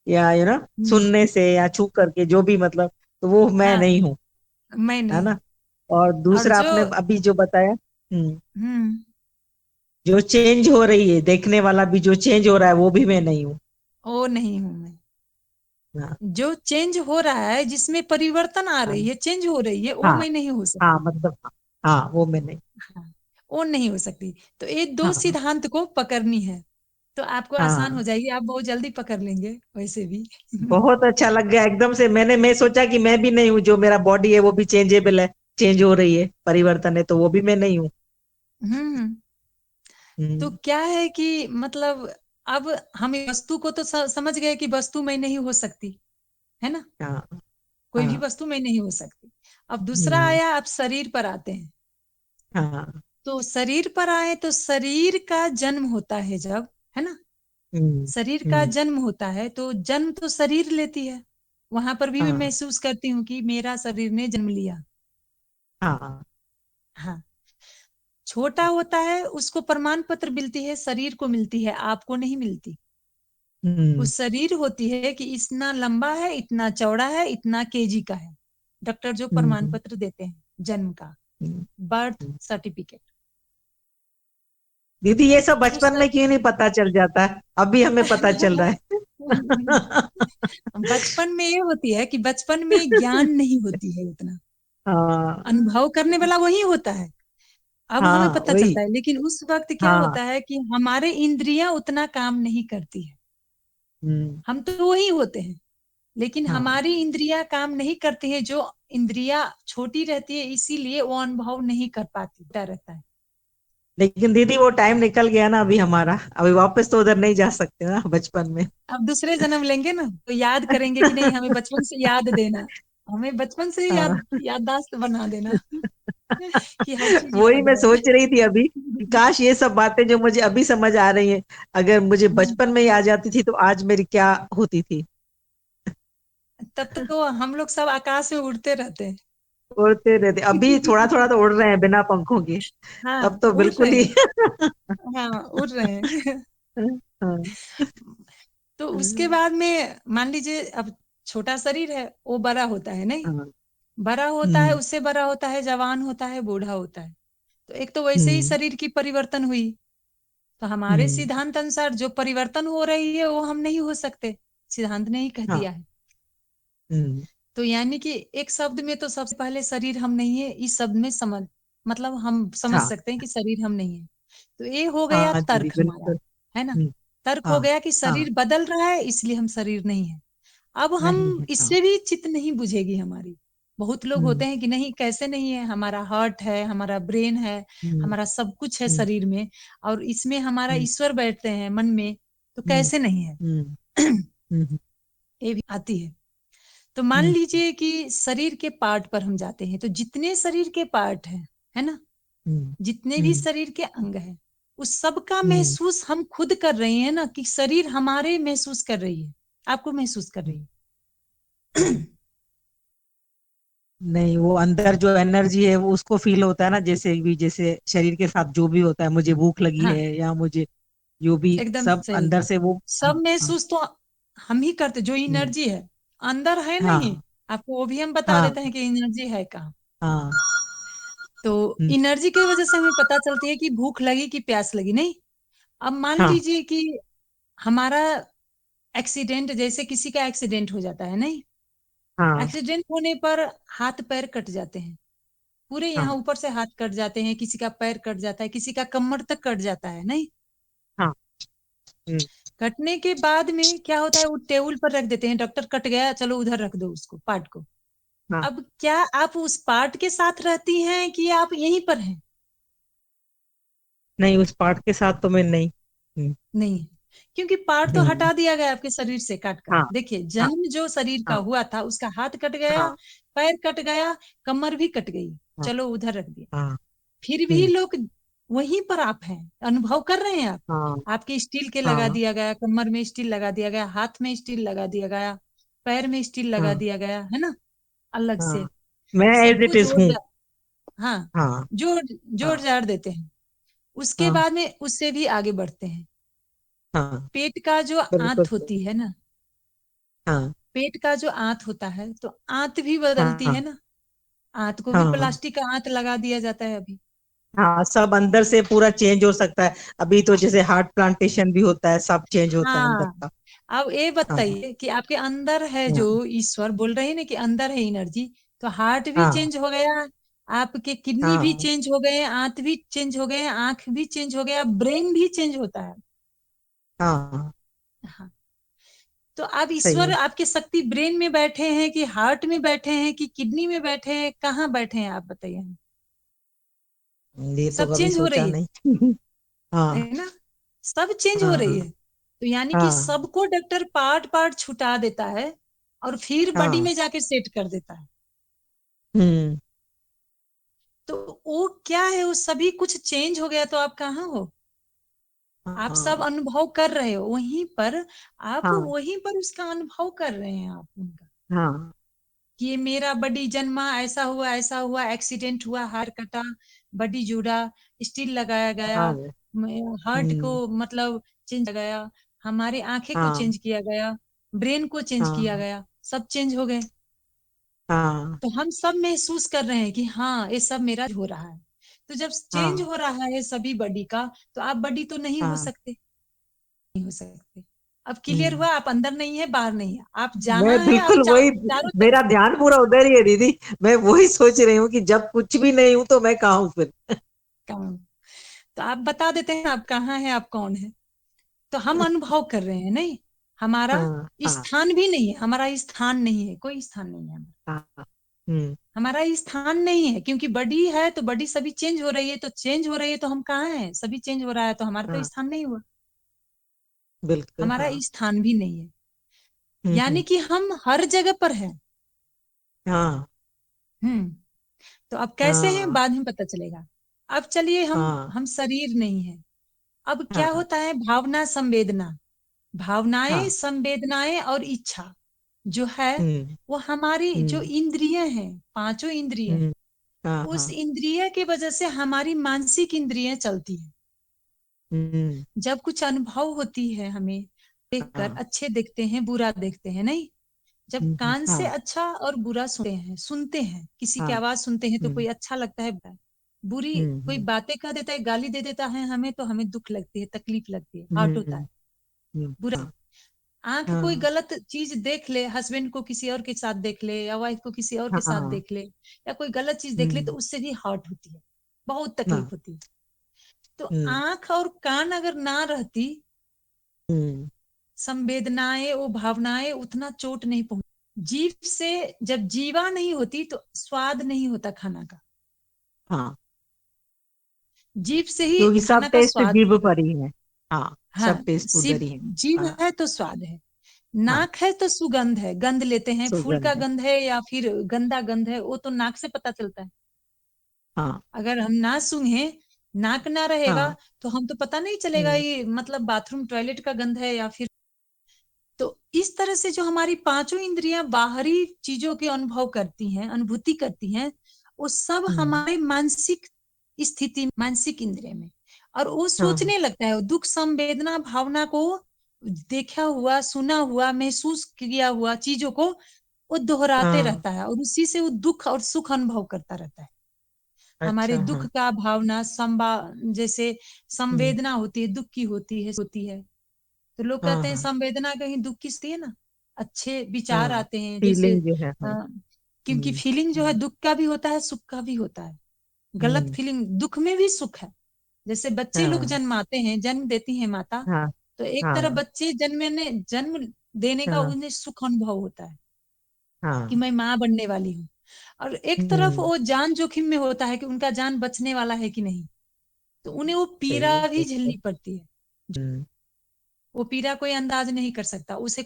या हम्म, सुनने से या छू करके जो भी मतलब, तो वो मैं हाँ, नहीं हूँ, मैं है नहीं ना। हूँ। और और दूसरा जो आपने अभी जो बताया, हम्म, जो चेंज हो रही है, देखने वाला भी जो चेंज हो रहा है वो भी मैं नहीं हूँ। वो नहीं हूँ मैं। हाँ जो चेंज हो रहा है, जिसमें परिवर्तन आ हाँ रही है, चेंज हो रही है, वो हाँ मैं नहीं हो हाँ, सकती। मतलब हाँ वो मैं नहीं। हाँ, वो नहीं हो सकती। तो ये दो हाँ सिद्धांत को पकड़नी है, तो आपको आसान हो हाँ, जाएगी, आप बहुत जल्दी पकड़ लेंगे वैसे भी। बहुत अच्छा लग गया एकदम से। मैं सोचा कि मैं भी नहीं हूँ, जो मेरा बॉडी है वो भी चेंजेबल है, चेंज हो रही है, परिवर्तन है, तो वो भी मैं नहीं हूँ। हम्म। तो हम्म, क्या है कि मतलब अब हम इस वस्तु को तो समझ गए कि वस्तु में नहीं हो सकती, है ना। हाँ कोई भी हाँ। वस्तु में नहीं हो सकती। अब दूसरा हम्म, आया, अब शरीर पर आते हैं। हाँ। तो शरीर पर आए तो शरीर का जन्म होता है जब, है ना। हम्म शरीर का हम्म, जन्म होता है तो जन्म तो शरीर लेती है। वहां पर भी मैं हाँ महसूस करती हूँ कि मेरा शरीर ने जन्म लिया। हाँ। हाँ। छोटा होता है, उसको प्रमाण पत्र मिलती है, शरीर को मिलती है, आपको नहीं मिलती। हम्म उस शरीर होती है कि इतना लंबा है, इतना चौड़ा है, इतना केजी का है। डॉक्टर जो प्रमाण हम्म पत्र देते हैं जन्म का, हम्म, बर्थ हम्म। सर्टिफिकेट। दीदी ये सब तो बचपन में क्यों नहीं पता चल जाता है, अभी हमें पता चल रहा है। बचपन में ये होती है कि बचपन में ज्ञान नहीं होती है उतना। हाँ अनुभव करने वाला वही होता है। अब हमें हाँ पता वही। चलता है, लेकिन उस वक्त क्या हाँ। होता है कि हमारे इंद्रियां उतना काम नहीं करती है। हम्म। हम तो वही होते हैं, लेकिन हाँ, हमारी इंद्रियां काम नहीं करती है। जो इंद्रियां छोटी रहती है, इसीलिए वो अनुभव नहीं कर पाती, डर रहता है। लेकिन दीदी वो टाइम निकल गया ना अभी हमारा, अभी वापस तो उधर नहीं जा सकते ना बचपन में। अब दूसरे जन्म लेंगे ना तो याद करेंगे कि नहीं, हमें बचपन से याद देना, हमें बचपन से हाँ। याददाश्त बना देना कि हर चीज वही याद मैं रहे। सोच रही थी अभी कि काश ये सब बातें जो मुझे अभी समझ आ रही हैं, अगर मुझे बचपन में ही आ जाती थी तो आज मेरी क्या होती थी। तब तो हम लोग सब आकाश में उड़ते रहते हैं। उड़ते रहते, अभी थोड़ा थोड़ा तो उड़ रहे हैं बिना पंखों के। हाँ, तब तो उड़ बिल्कुल रहे ही। हैं। हाँ, उड़ रहे हैं। हाँ तो उसके बाद में मान लीजिए, अब छोटा शरीर है, वो बड़ा होता है नहीं, हाँ। बड़ा होता है, हम्म उससे बड़ा होता है, जवान होता है, बूढ़ा होता है। तो एक तो वैसे ही हम्म शरीर की परिवर्तन हुई। तो हमारे हम्म, सिद्धांत अनुसार जो परिवर्तन हो रही है वो हम नहीं हो सकते, सिद्धांत ने ही कह हाँ। दिया है। हम्म, तो यानी कि एक शब्द में तो सबसे पहले शरीर हम नहीं है, इस शब्द में समझ, मतलब हम समझ हाँ सकते हैं कि शरीर हम नहीं है। तो ये हो गया हाँ दीदी तर्क हमारा, बिल्कुल। है ना। हम्म, तर्क हो हाँ गया कि हाँ। शरीर बदल रहा है, इसलिए हम शरीर नहीं है। अब हम नहीं है, हाँ। इससे भी चित्त नहीं बुझेगी हमारी। बहुत लोग होते हम्म हैं कि नहीं, कैसे नहीं है, हमारा हार्ट है, हमारा ब्रेन है, हम्म हमारा सब कुछ है हम्म शरीर में, और इसमें हमारा हम्म ईश्वर बैठते हैं मन में, तो हम्म कैसे नहीं है। हम्म हम्म ये भी आती है। तो मान हम्म लीजिए कि शरीर के पार्ट पर हम जाते हैं, तो जितने शरीर के पार्ट हैं, है ना, हम्म जितने भी हम्म शरीर के अंग हैं, उस सब का हम्म, महसूस हम खुद कर रहे हैं ना, कि शरीर हमारे महसूस कर रही है, आपको महसूस कर रही है। हम्म। नहीं, वो अंदर जो एनर्जी है वो उसको फील होता है ना, जैसे भी जैसे शरीर के साथ जो भी होता है, मुझे भूख लगी हाँ, है या मुझे जो भी एकदम सब सही। अंदर से वो। हाँ सब हाँ महसूस तो हम ही करते, जो हम्म, एनर्जी है अंदर है नहीं, हाँ आपको वो भी हम बता हाँ देते हैं कि एनर्जी है कहाँ। हाँ। तो हम्म, एनर्जी की वजह से हमें पता चलती है कि भूख लगी कि प्यास लगी नहीं। अब मान हाँ लीजिए कि हमारा एक्सीडेंट, जैसे किसी का एक्सीडेंट हो जाता है नहीं, हाँ एक्सीडेंट होने पर हाथ पैर कट जाते हैं, पूरे यहाँ हाँ ऊपर से हाथ कट जाते हैं, किसी का पैर कट जाता है, किसी का कमर तक कट जाता है नहीं। हाँ। हम्म, कटने के बाद में क्या होता है, वो टेबल पर रख देते हैं, डॉक्टर कट गया, चलो उधर रख दो उसको, पार्ट को। हाँ। अब क्या आप उस पार्ट के साथ रहती हैं कि आप यहीं पर हैं। नहीं, उस पार्ट के साथ तो मैं नहीं। नहीं, क्योंकि पार्ट तो नहीं। हटा दिया गया आपके शरीर से काट कर। हाँ देखिए, हाँ जन्म जो शरीर का हाँ हुआ था, उसका हाथ कट गया, हाँ पैर कट गया, कमर भी कट गई, हाँ चलो उधर रख दिया। हाँ। फिर भी हम्म, लोग वहीं पर आप हैं, अनुभव कर रहे हैं आप। हाँ आपके स्टील के लगा हाँ दिया गया, कमर में स्टील लगा दिया गया, हाथ में स्टील लगा दिया गया, पैर में स्टील लगा हाँ दिया गया, है ना, अलग से। हाँ। मैं सब एज इट कुछ इज हो हूँ। जा, हाँ, हाँ जोड़ जोड़ हाँ जाड़ देते हैं। उसके हाँ बाद में उससे भी आगे बढ़ते हैं। हाँ। पेट का जो बिल्कुल आंत सही। होती है ना, हाँ पेट का जो आंत होता है, तो आंत भी बदलती है हाँ ना। आंत को भी हाँ प्लास्टिक का आंत लगा दिया जाता है अभी। हाँ, सब अंदर से पूरा चेंज हो सकता है। अभी तो जैसे हार्ट प्लांटेशन भी होता है, सब चेंज होता है अंदर हाँ, का। अब ये हाँ बताइए कि आपके अंदर है जो हाँ ईश्वर बोल रहे हैं ना कि अंदर है एनर्जी, तो हार्ट भी हाँ चेंज हो गया, आपके किडनी भी हाँ चेंज हो गए, आंत भी चेंज हो गए, आंख भी चेंज हो गया, ब्रेन भी चेंज होता है। हाँ। हाँ, तो आप सही ईश्वर है। आपकी शक्ति ब्रेन में बैठे हैं कि हार्ट में बैठे हैं कि किडनी में बैठे हैं, कहाँ बैठे हैं आप बताइए। ये तो सब कभी चेंज हो सोचा रही नहीं। है हाँ ना, सब चेंज हो रही हाँ है। तो यानी कि हाँ सबको डॉक्टर पार्ट पार्ट छुटा देता है और फिर बॉडी हाँ। में जाके सेट कर देता है। हम्म। तो वो क्या है, वो सभी कुछ चेंज हो गया, तो आप कहाँ हो। आप सब हाँ अनुभव कर रहे हो वहीं पर, आप हाँ वहीं पर उसका अनुभव कर रहे हैं आप उनका, हाँ कि ये मेरा बॉडी जन्मा, ऐसा हुआ, एक्सीडेंट हुआ, हार कटा, बॉडी जुड़ा, स्टील लगाया गया, हाँ। हार्ट को हम्म। मतलब चेंज किया गया, हमारे आंखें को हाँ चेंज किया गया, ब्रेन को चेंज किया हाँ गया, सब चेंज हो गए। हाँ तो हम सब महसूस कर रहे हैं कि हाँ ये सब मेरा हो रहा है। तो जब चेंज हाँ हो रहा है सभी बॉडी का, तो आप बॉडी तो नहीं हो हाँ। सकते, नहीं हो सकते। अब क्लियर हम्म। हुआ, आप अंदर नहीं है, बाहर नहीं है, आप मैं जहां है आप बिल्कुल वही, चारों मेरा तरफ। ध्यान पूरा उधर ही है दीदी। मैं वही सोच रही हूँ कि जब कुछ भी नहीं हूं तो मैं कहाँ हूँ फिर। कौन, तो आप बता देते हैं आप कहाँ हैं, आप कौन है। तो हम अनुभव कर रहे हैं, नहीं, हमारा हाँ हाँ स्थान भी नहीं है, हमारा स्थान नहीं है, कोई स्थान नहीं है हमारा। हाँ। हम्म। हमारा स्थान नहीं है, क्योंकि बड़ी है तो बड़ी सभी चेंज हो रही है, तो चेंज हो रही है तो हम कहाँ हैं, सभी चेंज हो रहा है तो हमारा तो हाँ स्थान नहीं हुआ। बिल्कुल हमारा हाँ। स्थान भी नहीं है, यानी हम्म। कि हम हर जगह पर हैं। हाँ हम्म, तो अब कैसे हैं हाँ बाद में पता चलेगा। अब चलिए, हाँ हम शरीर नहीं है। अब क्या हाँ होता है, भावना संवेदना, भावनाएं हाँ। संवेदनाएं और इच्छा जो है, हम्म वो हमारी जो हम्म इंद्रिय हैं, पांचों इंद्रिय, हम्म। हाँ उस हाँ। इंद्रिय की वजह से हमारी मानसिक इंद्रियां चलती है। हम्म। जब कुछ अनुभव होती है हमें देखकर, हाँ। अच्छे देखते हैं बुरा देखते हैं, नहीं, जब कान से हाँ अच्छा और बुरा सुनते हैं, किसी की हाँ। आवाज सुनते हैं तो हम्म कोई अच्छा लगता है, बुरा है, बुरी, कोई हम्म बातें कह देता है, गाली दे देता है हमें, तो हमें दुख लगती है, तकलीफ लगती है, हार्ट होता हम्म है, बुरा है। हाँ आंख कोई हाँ गलत चीज देख ले, हस्बैंड को किसी और के साथ देख ले, या वाइफ को किसी और के साथ हाँ। देख ले, या कोई गलत चीज देख ले, तो हम्म। उससे भी हार्ट होती है, बहुत हाँ। तकलीफ होती है। तो हम्म आंख और कान अगर ना रहती, हम्म। संवेदनाएं वो भावनाएं उतना चोट नहीं पहुंच। जीभ से, जब जीवा नहीं होती तो स्वाद नहीं होता खाना का, हाँ, जीभ से ही क्योंकि सब खाना का टेस्ट स्वाद जीभ होता है। पर ही है। हाँ, हाँ, सब टेस्ट उधर जीभ, ही है। जीभ हाँ है तो स्वाद है, हाँ। नाक है तो सुगंध है, गंध लेते हैं, फूल का सुगंध है। गंध है या फिर गंदा गंध है, वो तो नाक से पता चलता है। हाँ अगर हम ना सूंघे, नाक ना रहेगा, हाँ। तो हम तो पता नहीं चलेगा हम्म ये मतलब बाथरूम टॉयलेट का गंध है या फिर। तो इस तरह से जो हमारी पांचों इंद्रियां बाहरी चीजों के अनुभव करती हैं, अनुभूति करती हैं, वो सब हम्म। हमारे मानसिक स्थिति, मानसिक इंद्रिय में, और वो हाँ सोचने लगता है, वो दुख संवेदना भावना को, देखा हुआ सुना हुआ महसूस किया हुआ चीजों को वो दोहराते हाँ। रहता है, और उसी से वो दुख और सुख अनुभव करता रहता है। हमारे अच्छा दुख हाँ। का भावना जैसे हम्म। संवेदना होती है, दुख की होती है, तो लोग हाँ कहते हैं हाँ। संवेदना कहीं दुख की सी है ना, अच्छे विचार हाँ, आते हैं जैसे, फीलिंग जो है। हाँ। क्योंकि हम्म फीलिंग जो है हम्म दुख का भी होता है, सुख का भी होता है। गलत हम्म। फीलिंग, दुख में भी सुख है। जैसे बच्चे लोग हाँ जन्माते हैं, जन्म देती है माता, हाँ तो एक तरफ हाँ बच्चे जन्म देने का हाँ उन्हें सुख अनुभव होता है कि हाँ। मैं माँ बनने वाली हूँ, और एक तरफ हम्म। वो जान जोखिम में होता है कि उनका जान बचने वाला है कि नहीं, तो उन्हें वो सही पीड़ा है भी ठीक है। झेलनी पड़ती है। हम्म वो पीड़ा कोई अंदाज नहीं कर सकता, उसे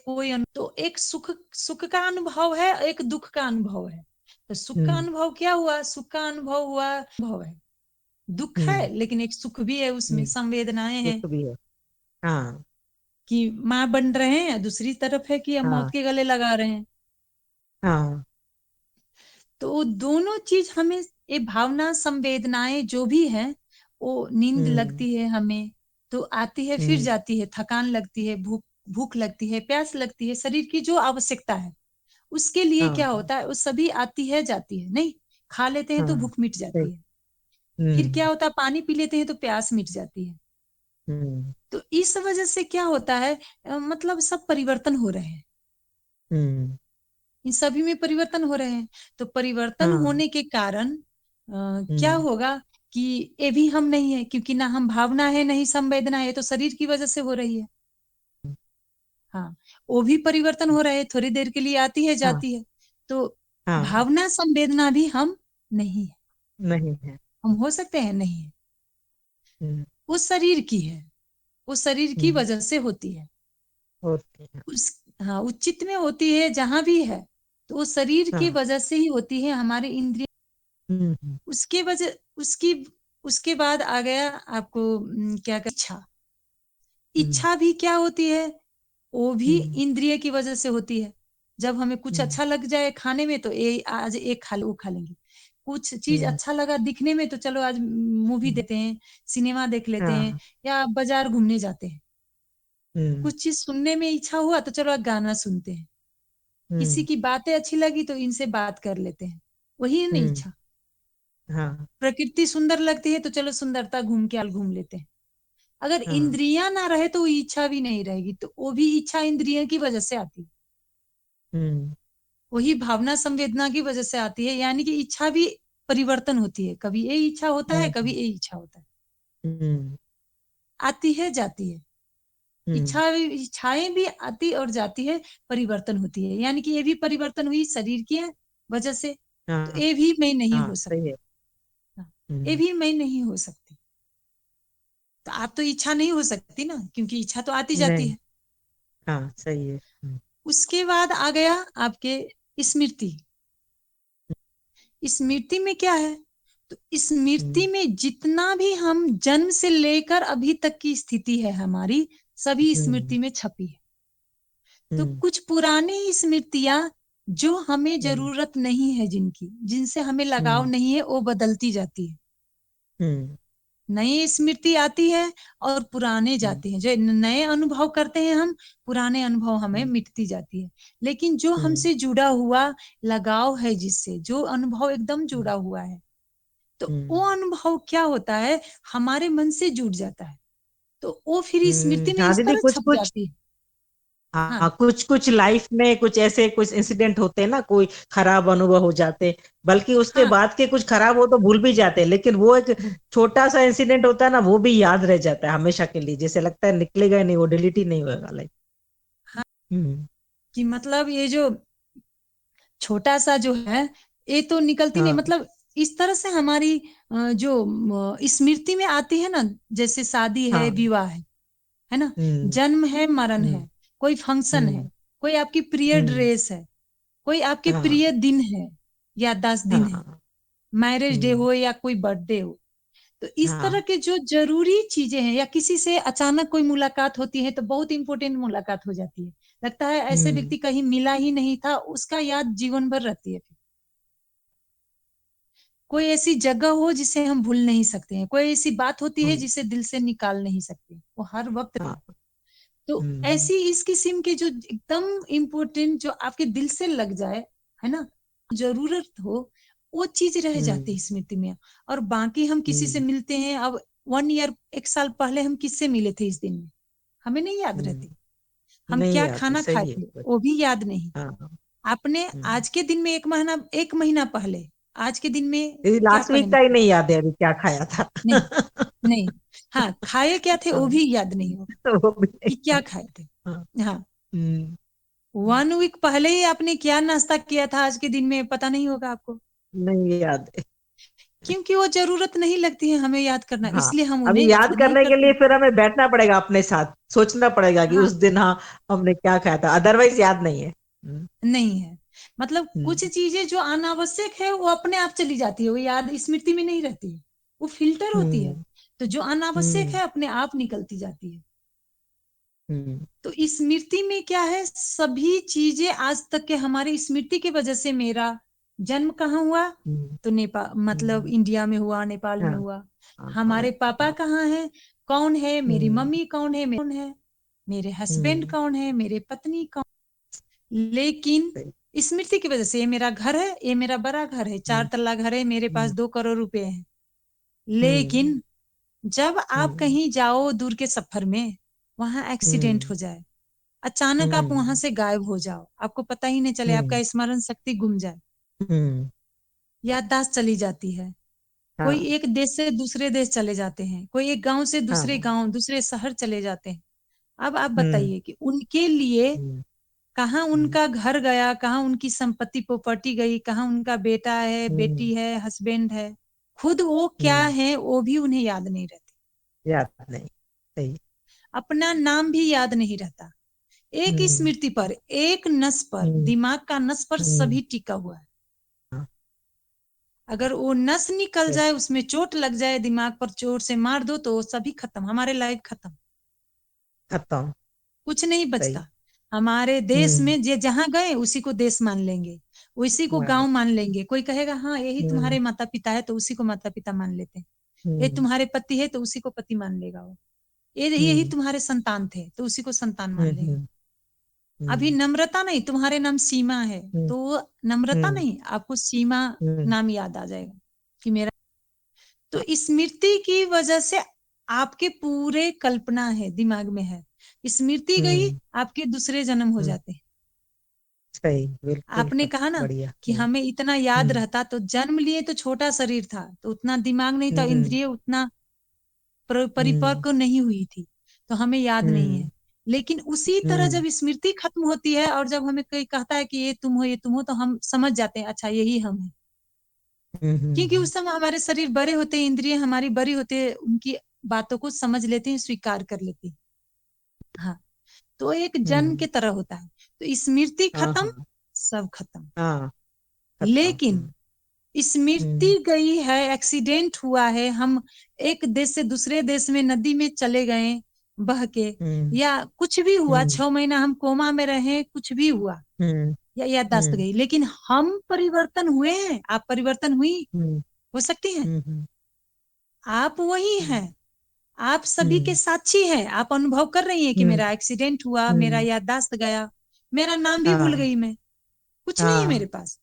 तो एक सुख, सुख का अनुभव है, एक दुख का अनुभव है। तो सुख का हम्म अनुभव क्या हुआ, सुख का अनुभव हुआ अनुभव है, दुख है हम्म लेकिन एक सुख भी है, उसमें हम्म। संवेदनाएं हैं, दुख भी है। हाँ कि माँ बन रहे हैं, दूसरी तरफ है कि हम मौत हाँ के गले लगा रहे हैं। हाँ। तो वो दोनों चीज हमें ये भावना संवेदनाएं जो भी हैं, वो नींद हम्म। लगती है हमें तो आती है फिर हम्म। जाती है, थकान लगती है, भूख भूख लगती है, प्यास लगती है, शरीर की जो आवश्यकता है उसके लिए क्या हाँ। होता है, वो सभी आती है जाती है, नहीं खा लेते हैं तो हाँ। भूख मिट सही। जाती है। फिर हम्म। क्या होता है, पानी पी लेते हैं तो प्यास मिट जाती है। हम्म। तो इस वजह से क्या होता है, मतलब सब परिवर्तन हो रहे हैं, हम्म। इन सभी में परिवर्तन हो रहे हैं। तो परिवर्तन हाँ। होने के कारण क्या हम्म। होगा कि ये भी हम नहीं है, क्योंकि ना हम भावना है नहीं संवेदना है, तो शरीर की वजह से हो रही है। हाँ, वो भी परिवर्तन हो रहे हैं, थोड़ी देर के लिए आती है हाँ। जाती है। तो हाँ। भावना संवेदना भी हम नहीं है, नहीं है। हम हो सकते हैं नहीं है, हम्म। वो शरीर की है, वो शरीर की हम्म। वजह से होती है। होती है। उस हाँ, उचित में होती है जहां भी है, तो वो शरीर की हाँ। वजह से ही होती है, हमारे इंद्रिय हम्म। उसके वजह उसकी उसके बाद आ गया आपको क्या इच्छा। हम्म। इच्छा भी क्या होती है, वो भी हम्म। इंद्रिय की वजह से होती है। जब हमें कुछ हम्म। अच्छा लग जाए खाने में तो ये आज एक खा वो खा लेंगे। कुछ चीज हम्म। अच्छा लगा दिखने में तो चलो आज मूवी हम्म। देखते हैं, सिनेमा देख लेते हैं, हाँ। या बाजार घूमने जाते हैं। हम्म। कुछ चीज सुनने में इच्छा हुआ तो चलो आज गाना सुनते हैं। किसी हम्म। की बातें अच्छी लगी तो इनसे बात कर लेते हैं, वही है ना हम्म। इच्छा। हाँ। प्रकृति सुंदर लगती है तो चलो सुंदरता घूम के घूम लेते हैं। अगर हाँ। इंद्रियां ना रहे तो वो इच्छा भी नहीं रहेगी, तो वो भी इच्छा इंद्रियों की वजह से आती है, हम्म। वही भावना संवेदना की वजह से आती है। यानी कि इच्छा भी परिवर्तन होती है, कभी ये इच्छा होता है, कभी हम्म। ये इच्छा होता है, हम्म। आती है जाती है। हम्म। इच्छाएं भी आती और जाती है, परिवर्तन होती है, यानी कि ये भी परिवर्तन हुई शरीर की वजह से। तो हाँ। ये भी मैं नहीं हाँ हो सही सकती। है। हाँ, ये हम्म। भी मैं नहीं हो सकती। तो आप तो इच्छा नहीं हो सकती ना, क्योंकि इच्छा तो आती जाती नहीं। है। हाँ सही है। उसके बाद आ गया आपके स्मृति। स्मृति में क्या है, तो स्मृति हम्म। में जितना भी हम जन्म से लेकर अभी तक की स्थिति है हमारी, सभी हम्म। स्मृति में छपी है। तो हम्म। कुछ पुरानी स्मृतियां जो हमें हम्म। जरूरत नहीं है, जिनकी जिनसे हमें लगाव हम्म। नहीं है, वो बदलती जाती है। हम्म। नई स्मृति आती है और पुराने हम्म। जाते हैं, जो नए अनुभव करते हैं हम, पुराने अनुभव हमें हम्म। मिटती जाती है। लेकिन जो हम्म। हमसे जुड़ा हुआ लगाव है, जिससे जो अनुभव एकदम जुड़ा हुआ है, तो वो हम्म। अनुभव क्या होता है, हमारे मन से जुड़ जाता है, तो वो फिर स्मृति में हाँ इस दीदी, तरह कुछ छप कुछ, जाती है। हाँ हाँ कुछ कुछ लाइफ में कुछ ऐसे कुछ इंसिडेंट होते हैं ना, कोई खराब अनुभव हो जाते, बल्कि उसके हाँ। बाद के कुछ खराब हो तो भूल भी जाते हैं, लेकिन वो एक छोटा सा इंसिडेंट होता है ना, वो भी याद रह जाता है हमेशा के लिए, जैसे लगता है निकलेगा ही नहीं, वो डिलीट ही नहीं होगा लाइक। हाँ, हम्म। कि मतलब ये जो छोटा सा जो है, ये तो निकलती नहीं, हाँ। मतलब इस तरह से हमारी जो स्मृति में आती है ना, जैसे शादी है, हाँ। विवाह है ना, हम्म। जन्म है, मरण हम्म। है, कोई फंक्शन है, हम्म। कोई आपकी प्रिय हम्म। ड्रेस है, कोई आपके हाँ। प्रिय दिन है, या 10 दिन है, हाँ। मैरिज डे हम्म। हो या कोई बर्थडे हो। तो इस तरह हाँ। के जो जरूरी चीजें हैं, या किसी से अचानक कोई मुलाकात होती है तो बहुत इंपॉर्टेंट मुलाकात हो जाती है, लगता है ऐसे हम्म। व्यक्ति कहीं मिला ही नहीं था, उसका याद जीवन भर रहती है। कोई ऐसी जगह हो जिसे हम भूल नहीं सकते हैं, कोई ऐसी बात होती है हम्म। जिसे दिल से निकाल नहीं सकते, वो हर वक्त रहती हाँ। है। तो हम्म। ऐसी इस किस्म के जो एकदम इम्पोर्टेंट, जो आपके दिल से लग जाए, है ना, जरूरत हो, वो चीज रह जाती हम्म। है स्मृति में। और बाकी हम किसी से हम्म। मिलते हैं अब, 1 ईयर, 1 साल पहले हम किससे मिले थे इस दिन में, हमें नहीं याद रहती। हम्म। हम नहीं क्या आते, खाना खाए सही थे है। वो भी याद नहीं। हाँ। आपने हम्म। आज के दिन में 1 महीना पहले, आज के दिन में ये क्या लास्ट वीक पहने का ही थे, नहीं याद है अभी क्या खाया था। नहीं नहीं। हाँ, खाए क्या थे वो हाँ, भी याद नहीं होगा तो वो भी नहीं। कि क्या खाए थे। हाँ। हाँ, हम्म। 1 वीक पहले ही आपने क्या नाश्ता किया था, आज के दिन में पता नहीं होगा आपको, नहीं याद है। क्योंकि वो जरूरत नहीं लगती है हमें याद करना, हाँ, इसलिए हम उन्हें अभी याद याद नहीं करने के लिए करते। फिर हमें बैठना पड़ेगा अपने साथ, सोचना पड़ेगा कि हाँ, उस दिन हाँ हमने क्या खाया था, अदरवाइज याद नहीं है। नहीं है, मतलब कुछ हम्म। चीजें जो अनावश्यक है वो अपने आप चली जाती है, वो याद स्मृति में नहीं रहती है, वो फिल्टर होती है। हम्म। तो जो अनावश्यक हम्म। है अपने आप निकलती जाती है। हम्म। तो स्मृति में क्या है, सभी चीजें आज तक के हमारे स्मृति की वजह से मेरा जन्म कहाँ हुआ? हम्म, तो नेपाल, मतलब हम्म, इंडिया में हुआ, नेपाल में हाँ, हुआ। हाँ, हमारे पापा हाँ, कहाँ हैं? कौन है? मेरी हम्म, मम्मी कौन है? कौन है? मेरे हस्बैंड हम्म, कौन है? मेरे पत्नी कौन? लेकिन सही, स्मृति की वजह से, ये मेरा घर है, ये मेरा बड़ा घर है, हम्म, 4 तल्ला घर है, मेरे पास हम्म, 2 करोड़ रुपए हैं। हम्म, लेकिन जब आप हम्म, कहीं जाओ दूर के सफर में, वहां एक्सीडेंट हम्म, हो जाए, अचानक आप वहां हम्म, से गायब हो जाओ, आपको पता ही नहीं चले, हम्म, आपका स्मरण शक्ति गुम जाए, हम्म, याददाश्त चली जाती है। कोई हाँ, एक देश से दूसरे देश चले जाते हैं, कोई एक गांव से दूसरे हाँ, गांव, दूसरे शहर चले जाते हैं। अब आप हम्म, बताइए कि उनके लिए हम्म, कहाँ हम्म, उनका घर गया, कहाँ उनकी संपत्ति प्रॉपर्टी गई, कहाँ उनका बेटा है, हम्म, बेटी है, हस्बैंड है, खुद वो क्या हम्म, है वो भी उन्हें याद नहीं रहती। याद नहीं, सही, अपना नाम भी याद नहीं रहता। एक हम्म, स्मृति पर, एक नस पर, हम्म, दिमाग का नस पर हम्म, सभी टिका हुआ है। हाँ, अगर वो नस निकल yes, जाए, उसमें चोट लग जाए, दिमाग पर चोट से मार दो, तो सभी खत्म, हमारे लाइफ खत्म, खत्म, कुछ नहीं सही, बचता। हमारे देश हम्म, में जे जहां गए उसी को देश मान लेंगे, उसी को मान, गांव मान लेंगे। कोई कहेगा हाँ यही हम्म, तुम्हारे माता पिता है, तो उसी को माता पिता मान लेते हैं। ये हम्म, तुम्हारे पति है, तो उसी को पति मान लेगा वो। ये यही हम्म, तुम्हारे संतान थे, तो उसी को संतान मान हम्म, लेगा। अभी हम्म, नम्रता नहीं, तुम्हारे नाम सीमा है, हम्म, तो वो नम्रता हम्म, नहीं, आपको सीमा हम्म, नाम याद आ जाएगा कि मेरा। तो स्मृति की वजह से आपके पूरे कल्पना है, दिमाग में है, स्मृति गई, हम्म, आपके दूसरे जन्म हो हम्म, जाते हैं। सही, बिल्कुल आपने कहा ना बढ़िया, कि हमें इतना याद हम्म, रहता, तो जन्म लिए तो छोटा शरीर था, तो उतना दिमाग नहीं था, हम्म, इंद्रिय उतना हम्म, परिपक्व नहीं हुई थी, तो हमें याद नहीं हम्म, है। लेकिन उसी तरह हम्म, जब स्मृति खत्म होती है, और जब हमें कोई कहता है कि ये तुम हो, ये तुम हो, तो हम समझ जाते हैं, अच्छा यही हम है। हम्म, क्योंकि उस समय हमारे शरीर बड़े होते हैं, इंद्रिय हमारी बड़ी होते हैं, उनकी बातों को समझ लेते हैं, स्वीकार कर लेते हैं। हाँ, तो एक जन्म हम्म, की तरह होता है। तो स्मृति हाँ, खत्म, हाँ, सब खत्म। हाँ, खत्म, लेकिन स्मृति हम्म, गई है, एक्सीडेंट हुआ है, हम एक देश से दूसरे देश में नदी में चले गए बह के, हम्म, या कुछ भी हुआ, हम्म, 6 महीना हम कोमा में रहे, कुछ भी हुआ, हम्म, या याददाश्त हम्म, गई, लेकिन हम परिवर्तन हुए हैं, आप परिवर्तन हुई हम्म, हो सकती हैं, हम्म, आप वही हैं, हम्म, आप सभी के हम्म, साक्षी हैं, आप अनुभव कर रही हैं कि हम्म, मेरा एक्सीडेंट हुआ, मेरा हम्म, याददाश्त गया, मेरा नाम भी भूल हाँ, गई मैं, कुछ नहीं है हाँ, मेरे पास।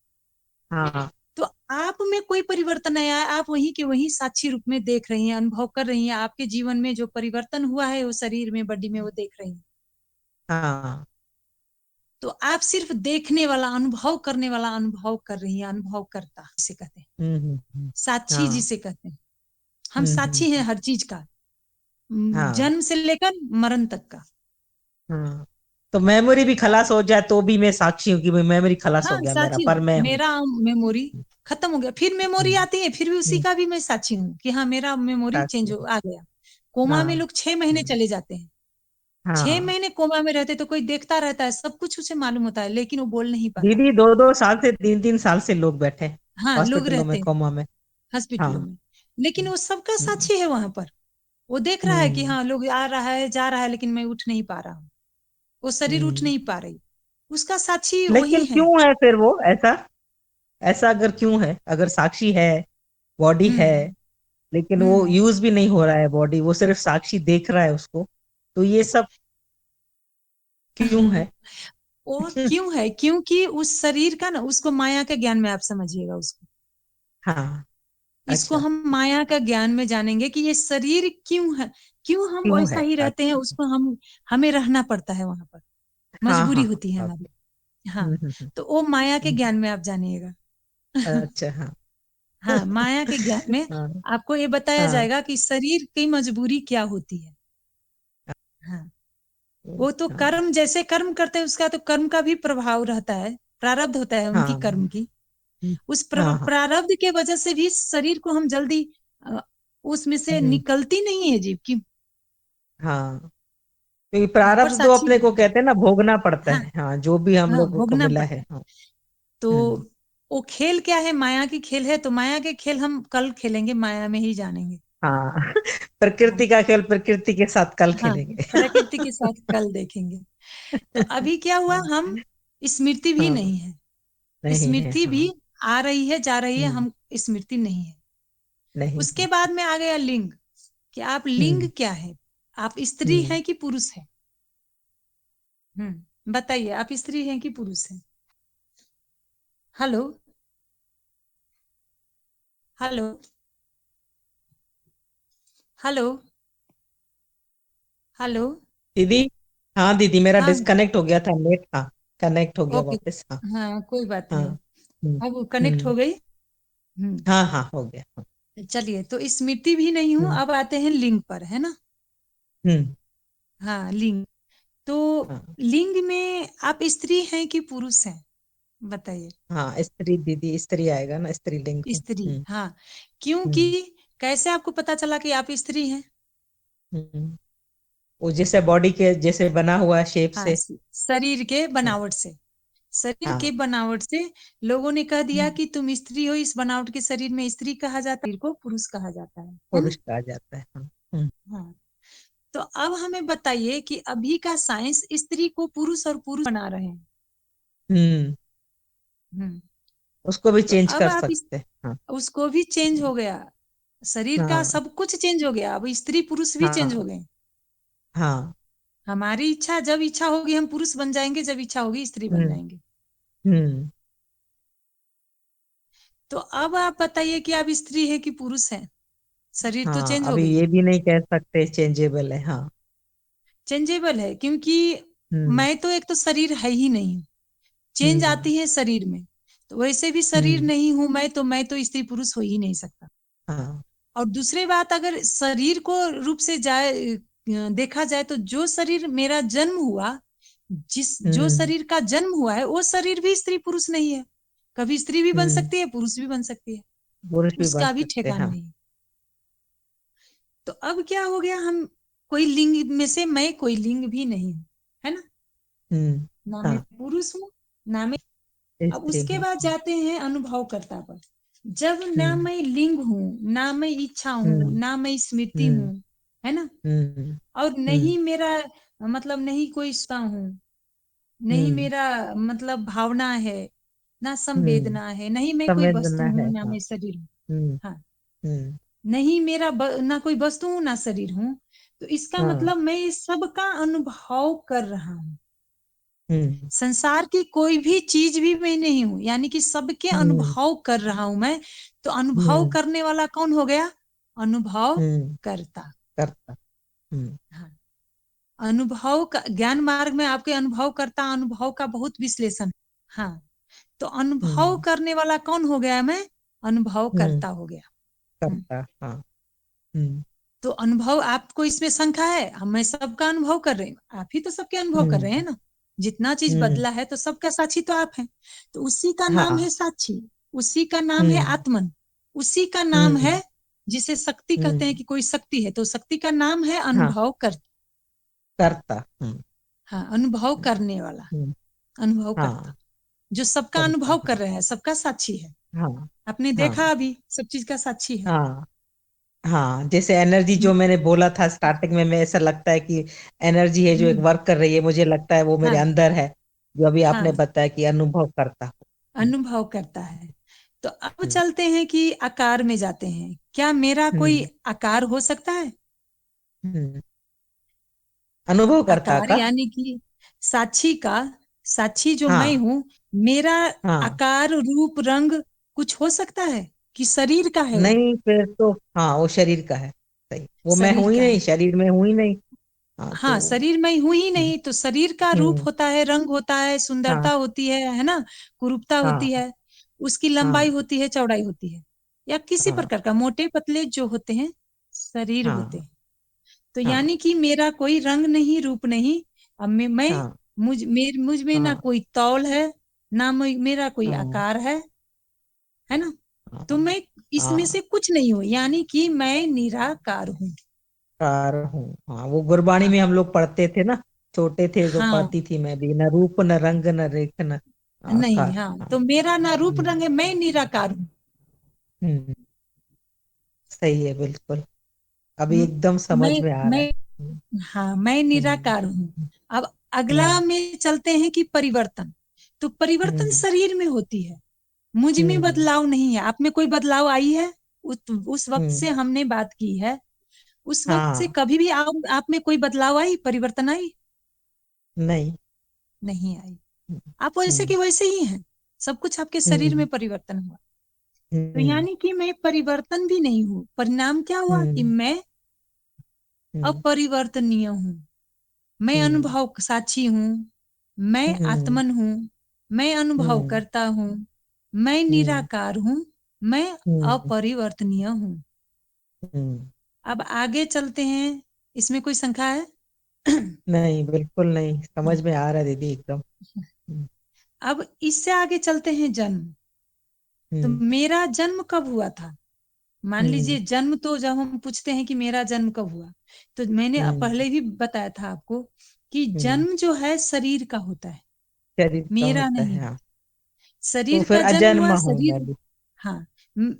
हाँ, तो आप में कोई परिवर्तन नहीं आया, आप वहीं के वहीं साक्षी रूप में देख रही हैं, अनुभव कर रही हैं, आपके जीवन में जो परिवर्तन हुआ है वो शरीर में, बॉडी में, वो देख रही हैं। हाँ, तो आप सिर्फ देखने वाला, अनुभव करने वाला, अनुभव कर रही हैं, अनुभव करता जिसे कहते हैं, साक्षी हाँ, जिसे कहते हैं। हम हम्म, साक्षी हैं हर चीज का, हाँ, जन्म से लेकर मरण तक का। हाँ, तो मेमोरी भी खलास हो जाए तो भी मैं साक्षी हूँ कि भाई मेमोरी खलास हो हाँ गया मेरा, साक्षी पर हूँ, मैं हूँ। मेरा मेमोरी खत्म हो गया, फिर मेमोरी हम्म, आती है, फिर भी उसी हम्म, का भी मैं साक्षी हूँ कि हाँ मेरा मेमोरी साक्षी चेंज हूँ, आ गया। कोमा में हाँ, लोग 6 महीने हम्म, चले जाते हैं, छह हाँ, महीने कोमा में रहते, तो कोई देखता रहता है, सब कुछ उसे मालूम होता है, लेकिन वो बोल नहीं पाता। दीदी 2-2 साल से 3-3 साल से लोग बैठे हैं हाँ लोग हॉस्पिटलों में, रहते हैं कोमा में। हाँ, हॉस्पिटलों में, लेकिन वो सबका हम्म, साक्षी है वहां पर। वो देख रहा है कि हम्म, हाँ लोग आ रहा है, जा रहा है, लेकिन मैं उठ नहीं पा रहा हूँ, वो शरीर उठ हम्म। नहीं पा रही, उसका साक्षी वही लेकिन है। क्यों है फिर वो ऐसा? ऐसा अगर क्यों है, अगर साक्षी है, बॉडी है, हम्म लेकिन वो हम्म यूज भी नहीं हो रहा है बॉडी, वो सिर्फ साक्षी देख रहा है उसको, तो ये सब क्यों है? वो क्यों है? क्योंकि उस शरीर का ना, उसको माया के ज्ञान में आप समझिएगा उसको, हाँ, इसको अच्छा, हम माया का ज्ञान में जानेंगे कि ये शरीर क्यों है, क्यों हम क्यों वैसा है, ही रहते हैं, अच्छा, उसको हम, हमें रहना पड़ता है वहां पर, हाँ, मजबूरी हाँ, होती है हमारी। ओके, हाँ, तो वो माया के ज्ञान में आप जानिएगा। अच्छा, हाँ, हाँ, माया के ज्ञान में हाँ, आपको ये बताया हाँ, जाएगा कि शरीर की मजबूरी क्या होती है। हाँ, वो तो हाँ, कर्म, जैसे कर्म करते हैं उसका तो कर्म का भी प्रभाव रहता है, प्रारब्ध होता है उनकी हाँ, कर्म की, उस हाँ, हाँ, प्रारब्ध के वजह से भी शरीर को हम जल्दी अ, उसमें से हम्म, निकलती नहीं है जीव की, हाँ, क्योंकि पर प्रारब्ध तो साक्षी अपने को होती है। कहते हैं ना, भोगना पड़ता हाँ है, हाँ, जो भी हम हाँ, लोगों को भोगना मिला पड़ता है, है। हाँ, तो हम्म, वो खेल क्या है? माया की खेल है, तो माया के खेल हम कल खेलेंगे, माया में ही जानेंगे। हाँ, हाँ प्रकृति का खेल प्रकृति के साथ कल हाँ, खेलेंगे। प्रकृति के साथ कल देखेंगे। तो अभी क्या हुआ, हम, स्मृति भी हाँ, नहीं है, नहीं है, स्मृति भी हाँ, आ रही है जा रही है, हम्म। हम स्मृति नहीं है। नहीं उसके है। बाद में आ गया लिंग, कि आप लिंग हम्म। क्या है, आप स्त्री हम्म। हैं कि पुरुष हैं। बताइए, आप स्त्री हैं कि पुरुष हैं। हेलो। हेलो। हेलो। हेलो। दीदी। हाँ दीदी, मेरा हाँ। डिस्कनेक्ट हो गया था नेट। हाँ, कनेक्ट हो गया ओके। वापस। हाँ। हाँ, कोई बात हाँ। नहीं। हम्म। अब कनेक्ट हम्म। हो गई। हम्म। हाँ हाँ, हो गया। हाँ। चलिए, तो स्मृति भी नहीं हूं, हम्म। अब आते हैं लिंग पर, है ना। हम्म। हाँ, लिंग। तो हाँ। लिंग में आप स्त्री हैं कि पुरुष हैं, बताइए। हाँ, स्त्री दीदी, स्त्री आएगा ना, स्त्रीलिंग हूँ। स्त्री, हम्म। हाँ। क्योंकि हम्म। कैसे आपको पता चला कि आप स्त्री हैं। हम्म। वो जैसे बॉडी के जैसे बना हुआ शेप हाँ, से। शरीर के हाँ। बनावट से। शरीर के हाँ। बनावट से लोगों ने कह दिया हम्म। कि तुम स्त्री हो, इस बनावट के शरीर में स्त्री कहा जाता है, शरीर को पुरुष कहा जाता है ना। पुरुष कहा जाता है। हाँ। हम्म। हाँ। तो अब हमें बताइए कि अभी का साइंस स्त्री को पुरुष और पुरुष बना रहे हैं। हम्म। हम्म। उसको भी तो चेंज अब कर आप सकते हैं। हाँ। उसको भी चेंज हो गया, शरीर का हाँ। सब कुछ चेंज हो गया, अब स्त्री पुरुष भी चेंज हो हाँ। गए। हाँ। हमारी इच्छा, जब इच्छा होगी हम पुरुष बन जाएंगे, जब इच्छा होगी स्त्री बन हम्म। जाएंगे। हम्म। तो अब आप बताइए कि आप स्त्री है कि पुरुष है, शरीर तो हाँ, चेंज हो अभी गई ये है। भी नहीं कह सकते चेंजेबल है। हाँ। चेंजेबल है, क्योंकि हम्म। मैं तो एक तो शरीर है ही नहीं, चेंज हम्म। आती है शरीर में। तो वैसे भी शरीर हम्म। नहीं हूं मैं, तो मैं तो स्त्री पुरुष हो ही नहीं सकता। हाँ। और दूसरी बात, अगर शरीर को रूप से जाए, देखा जाए, तो जो शरीर मेरा जन्म हुआ, जिस जो हम्म। शरीर का जन्म हुआ है, वो शरीर भी स्त्री पुरुष नहीं है। कभी स्त्री भी बन हम्म। सकती है, पुरुष भी बन सकती है, पुरुष भी बन उसका भी सकते हैं। ठेकान हाँ। नहीं। तो अब क्या हो गया, हम कोई लिंग में से मैं कोई लिंग भी नहीं हूं, है ना। हम्म। ना मैं हाँ, पुरुष हूँ, ना मैं। अब स्त्री उसके हूँ। बाद जाते हैं अनुभवकर्ता पर। जब ना हम्म। मैं लिंग हूं, ना मैं इच्छा हूं, हम्म। ना मैं स्मृति हम्म। हूं, है ना। हम्म। और हम्म। नहीं मेरा, मतलब नहीं कोई सा हूं, नहीं हम्म। मेरा मतलब भावना है, ना हम्म। संवेदना है, नहीं मैं कोई वस्तु संवेदना हूँ, है। ना हाँ। मैं शरीर हूँ। हम्म। हाँ। हम्म। नहीं मेरा ना कोई वस्तु हूँ, ना शरीर हूँ। तो इसका हाँ। मतलब मैं इस सब का अनुभव कर रहा हूँ। हम्म। संसार की कोई भी चीज भी मैं नहीं हूं, यानी कि सबके हम्म। अनुभव कर रहा हूं मैं। तो अनुभव हम्म। करने वाला कौन हो गया, अनुभव हम्म। करता। करता। हम्म। हाँ। अनुभव का ज्ञान मार्ग में आपके अनुभव करता, अनुभव का बहुत विश्लेषण। हाँ। तो अनुभव हम्म। करने वाला कौन हो गया, मैं अनुभव हम्म। करता हो गया। हम्म। करता। हाँ। हम्म। तो अनुभव, आपको इसमें शंका है, हम मैं सबका अनुभव कर रही हूँ, आप ही तो सबके अनुभव कर रहे हैं हम्म। ना। जितना चीज हम्म। बदला है तो सबका साक्षी तो आप हैं। तो उसी का नाम है हाँ। साक्षी, उसी का नाम है हम्म। आत्मन, उसी का नाम हम्म। है, जिसे शक्ति कहते हैं, हम्म। कि कोई शक्ति है, तो शक्ति का नाम है हाँ। अनुभव कर। करता। हम्म। हाँ, अनुभव करने वाला, हम्म। अनुभव करता, हाँ। जो सबका करता। अनुभव कर हाँ। रहे हैं, सबका साक्षी है। हाँ। आपने देखा, हाँ। अभी सब चीज का साक्षी है। हाँ। हाँ, जैसे एनर्जी हम्म। जो मैंने बोला था स्टार्टिंग में, ऐसा लगता है कि एनर्जी है जो एक हम्म। वर्क कर रही है, मुझे लगता है वो मेरे हाँ। अंदर है। जो अभी आपने हाँ, बताया कि अनुभव करता हूँ। हम्म। अनुभव करता है। तो अब हम्म। चलते हैं कि आकार में जाते हैं, क्या मेरा कोई हम्म। आकार हो सकता है। हम्म। अनुभव करता आकार का। यानी कि साक्षी का, साक्षी जो मैं हाँ। हूं, मेरा हाँ। आकार रूप रंग कुछ हो सकता है, कि शरीर का है वो। नहीं, फिर तो हाँ, वो शरीर का है। सही, वो मैं शरीर हूं ही का नहीं, है। शरीर में हूं ही नहीं। हाँ हाँ, तो। शरीर में हूं ही हम्म। नहीं, तो शरीर का रूप हम्म। होता है, रंग होता है, हाँ। सुंदरता होती है ना, कुरूपता होती हाँ। है, उसकी लंबाई हाँ। होती है, चौड़ाई होती है, या किसी हाँ। प्रकार का, मोटे पतले जो होते हैं शरीर होते हाँ। हैं। तो हाँ। यानी कि मेरा कोई रंग नहीं, रूप नहीं। अब मैं हाँ। मुझ में ना हाँ। कोई तौल है, ना मेरा कोई हाँ। आकार है ना। तो हाँ। मैं इसमें हाँ। से कुछ नहीं हूं, यानी कि मैं निराकार हूँ। कार हूँ। हाँ, वो गुरबाणी में हाँ। हम लोग पढ़ते थे ना, छोटे थे तो हाँ। पढ़ती थी मैं भी, न रूप न रंग न रेख न नहीं, आकार। हाँ, हाँ। तो मेरा ना रूप हम्म। रंग है, मैं निराकार हूँ। हम्म। सही है, बिल्कुल। अभी म- एकदम समझ मैं में आ रहा है। मैं हम्म। हाँ, मैं हम्म। निराकार हूँ। अब अगला हम्म। में चलते हैं कि परिवर्तन। तो परिवर्तन हम्म। शरीर में होती है, मुझ में हम्म बदलाव नहीं है, आप में कोई बदलाव आई है? उस वक्त से हम्म हमने बात की है, उस वक्त से हाँ कभी भी आप में कोई बदलाव आई, परिवर्तन आई? नहीं। नहीं आई। आप वैसे हम्म के वैसे ही हैं, सब कुछ आपके शरीर में हम्म परिवर्तन हुआ। तो हम्म यानी कि मैं परिवर्तन भी नहीं हूं, परिणाम क्या हुआ कि हम्म मैं हम्म अपरिवर्तनीय हूं। मैं हम्म अनुभव साक्षी हूं, मैं हम्म आत्मन हूं, मैं अनुभव हम्म करता हूं, मैं हम्म निराकार हूं, मैं हम्म अपरिवर्तनीय हूं। हम्म अब आगे चलते हैं, इसमें कोई शंका है? नहीं, बिल्कुल नहीं, समझ में आ रहा है दीदी एकदम। हम्म अब इससे आगे चलते हैं जन्म। तो हम्म मेरा जन्म कब हुआ था? मान हम्म लीजिए जन्म, तो जब हम पूछते हैं कि मेरा जन्म कब हुआ, तो मैंने हम्म पहले भी बताया था आपको कि हम्म जन्म जो है शरीर का होता है, शरीर का मेरा होता है, नहीं। हाँ। तो शरीर फिर का जन्म हुआ, अजन्मा हूँ शरीर। मैं भी। हाँ।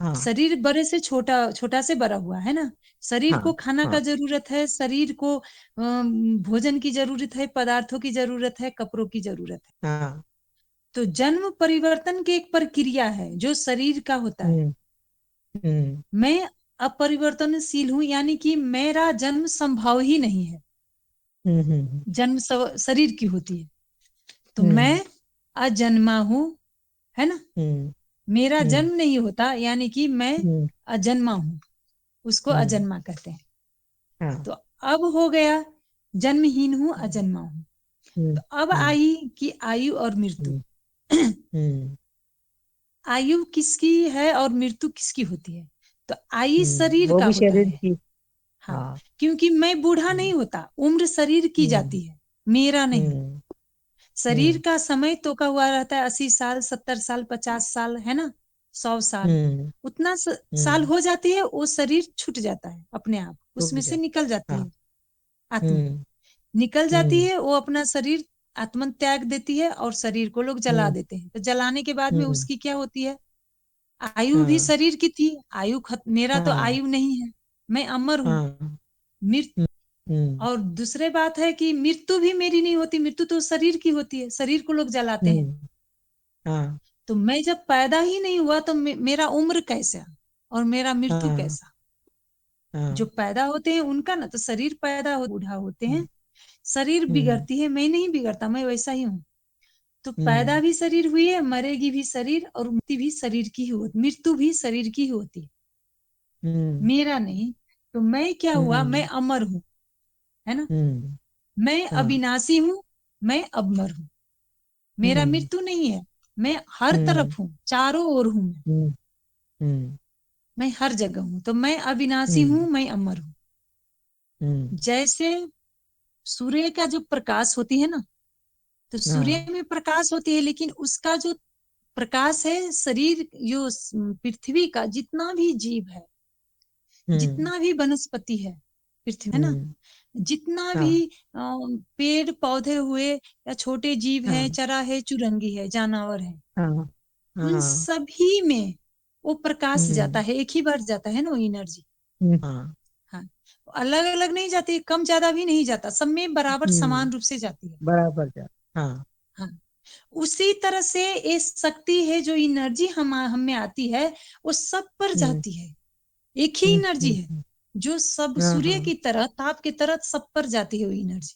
हाँ शरीर बड़े से छोटा, छोटा से बड़ा हुआ है ना। शरीर हाँ को खाना का हाँ जरूरत है, शरीर को भोजन की जरूरत है, पदार्थों की जरूरत है, कपड़ों की जरूरत है। हाँ। तो जन्म परिवर्तन की एक प्रक्रिया है जो शरीर का होता है। हम्म हम्म मैं अपरिवर्तनशील हूं, यानी कि मेरा जन्म संभव ही नहीं है। हम्म जन्म शरीर की होती है। तो मैं हम्म अजन्मा हूं, है ना। हम्म मेरा हम्म जन्म नहीं होता, यानी कि मैं हम्म अजन्मा हूं, उसको हम्म अजन्मा कहते हैं। हाँ। तो अब हो गया, जन्महीन हूं, अजन्मा हूं। हम्म तो अब हम्म आई कि आयु और मृत्यु। हम्म हम्म आयु किसकी है और मृत्यु किसकी होती है? तो आयु शरीर वो का भी होता शरीर है। की। हाँ। हाँ। क्योंकि मैं बूढ़ा हम्म नहीं होता, उम्र शरीर की हम्म जाती है, मेरा नहीं। हम्म शरीर हम्म का समय तो का हुआ रहता है, 80 साल, 70 साल, 50 साल, है ना, 100 साल। हम्म उतना साल हम्म हो जाती है, वो शरीर छूट जाता है अपने आप, टूट उसमें से जाता। निकल जाती हाँ। है आत्मा, हम्म निकल जाती हम्म है वो अपना शरीर, आत्मन त्याग देती है और शरीर को लोग जला हम्म देते हैं। तो जलाने के बाद में हम्म उसकी क्या होती है? आयु भी हाँ शरीर की थी, मेरा तो हाँ आयु नहीं है, मैं अमर हूं। हाँ। मृत्यु। हम्म हम्म और दूसरे बात है कि मृत्यु भी मेरी नहीं होती, मृत्यु तो शरीर की होती है, शरीर को लोग जलाते हैं। हम्म, हाँ तो मैं जब पैदा ही नहीं हुआ तो मेरा उम्र कैसा और मेरा मृत्यु हाँ कैसा? जो हाँ। पैदा होते हैं उनका ना, तो शरीर पैदा हो बूढ़ा होते हैं, हम्म शरीर हम्म बिगड़ती है, मैं नहीं बिगड़ता, मैं वैसा ही हूँ। तो पैदा हम्म भी शरीर हुई है, मरेगी भी शरीर, और मृत्यु भी शरीर की ही होती, मृत्यु भी शरीर की ही होती है, हम्म मेरा नहीं। तो मैं क्या हुआ? मैं हम्म अमर हूं, है ना। हम्म, मैं हाँ। अविनाशी हूं, मैं अमर हूं, मेरा हम्म मृत्यु नहीं है। मैं हर हम्म तरफ हूँ, चारों ओर हूं हम्म हम्म मैं हर जगह हूं। तो मैं अविनाशी हूं, हम्म मैं अमर हूं। हम्म, जैसे सूर्य का जो प्रकाश होती है ना, तो सूर्य हाँ। में प्रकाश होती है, लेकिन उसका जो प्रकाश है, शरीर जो पृथ्वी का जितना भी जीव है, हम्म जितना भी वनस्पति है पृथ्वी, है ना, हम्म, जितना भी हाँ पेड़ पौधे हुए या छोटे जीव है, हाँ चरा है, चुरंगी है, जानवर है, हाँ उन हाँ। सभी में वो प्रकाश जाता हम्म है, एक ही बार जाता है ना वो एनर्जी। हाँ। हाँ। अलग अलग नहीं जाती, कम ज्यादा भी नहीं जाता, सब में बराबर समान रूप से जाती है। बराबर जा। हाँ। हाँ। उसी तरह से ये शक्ति है, जो एनर्जी हम में आती है, वो सब पर हम्म जाती है। एक ही एनर्जी है, हम्म, जो सब हाँ सूर्य हाँ। की तरह, ताप की तरह सब पर जाती है वो एनर्जी।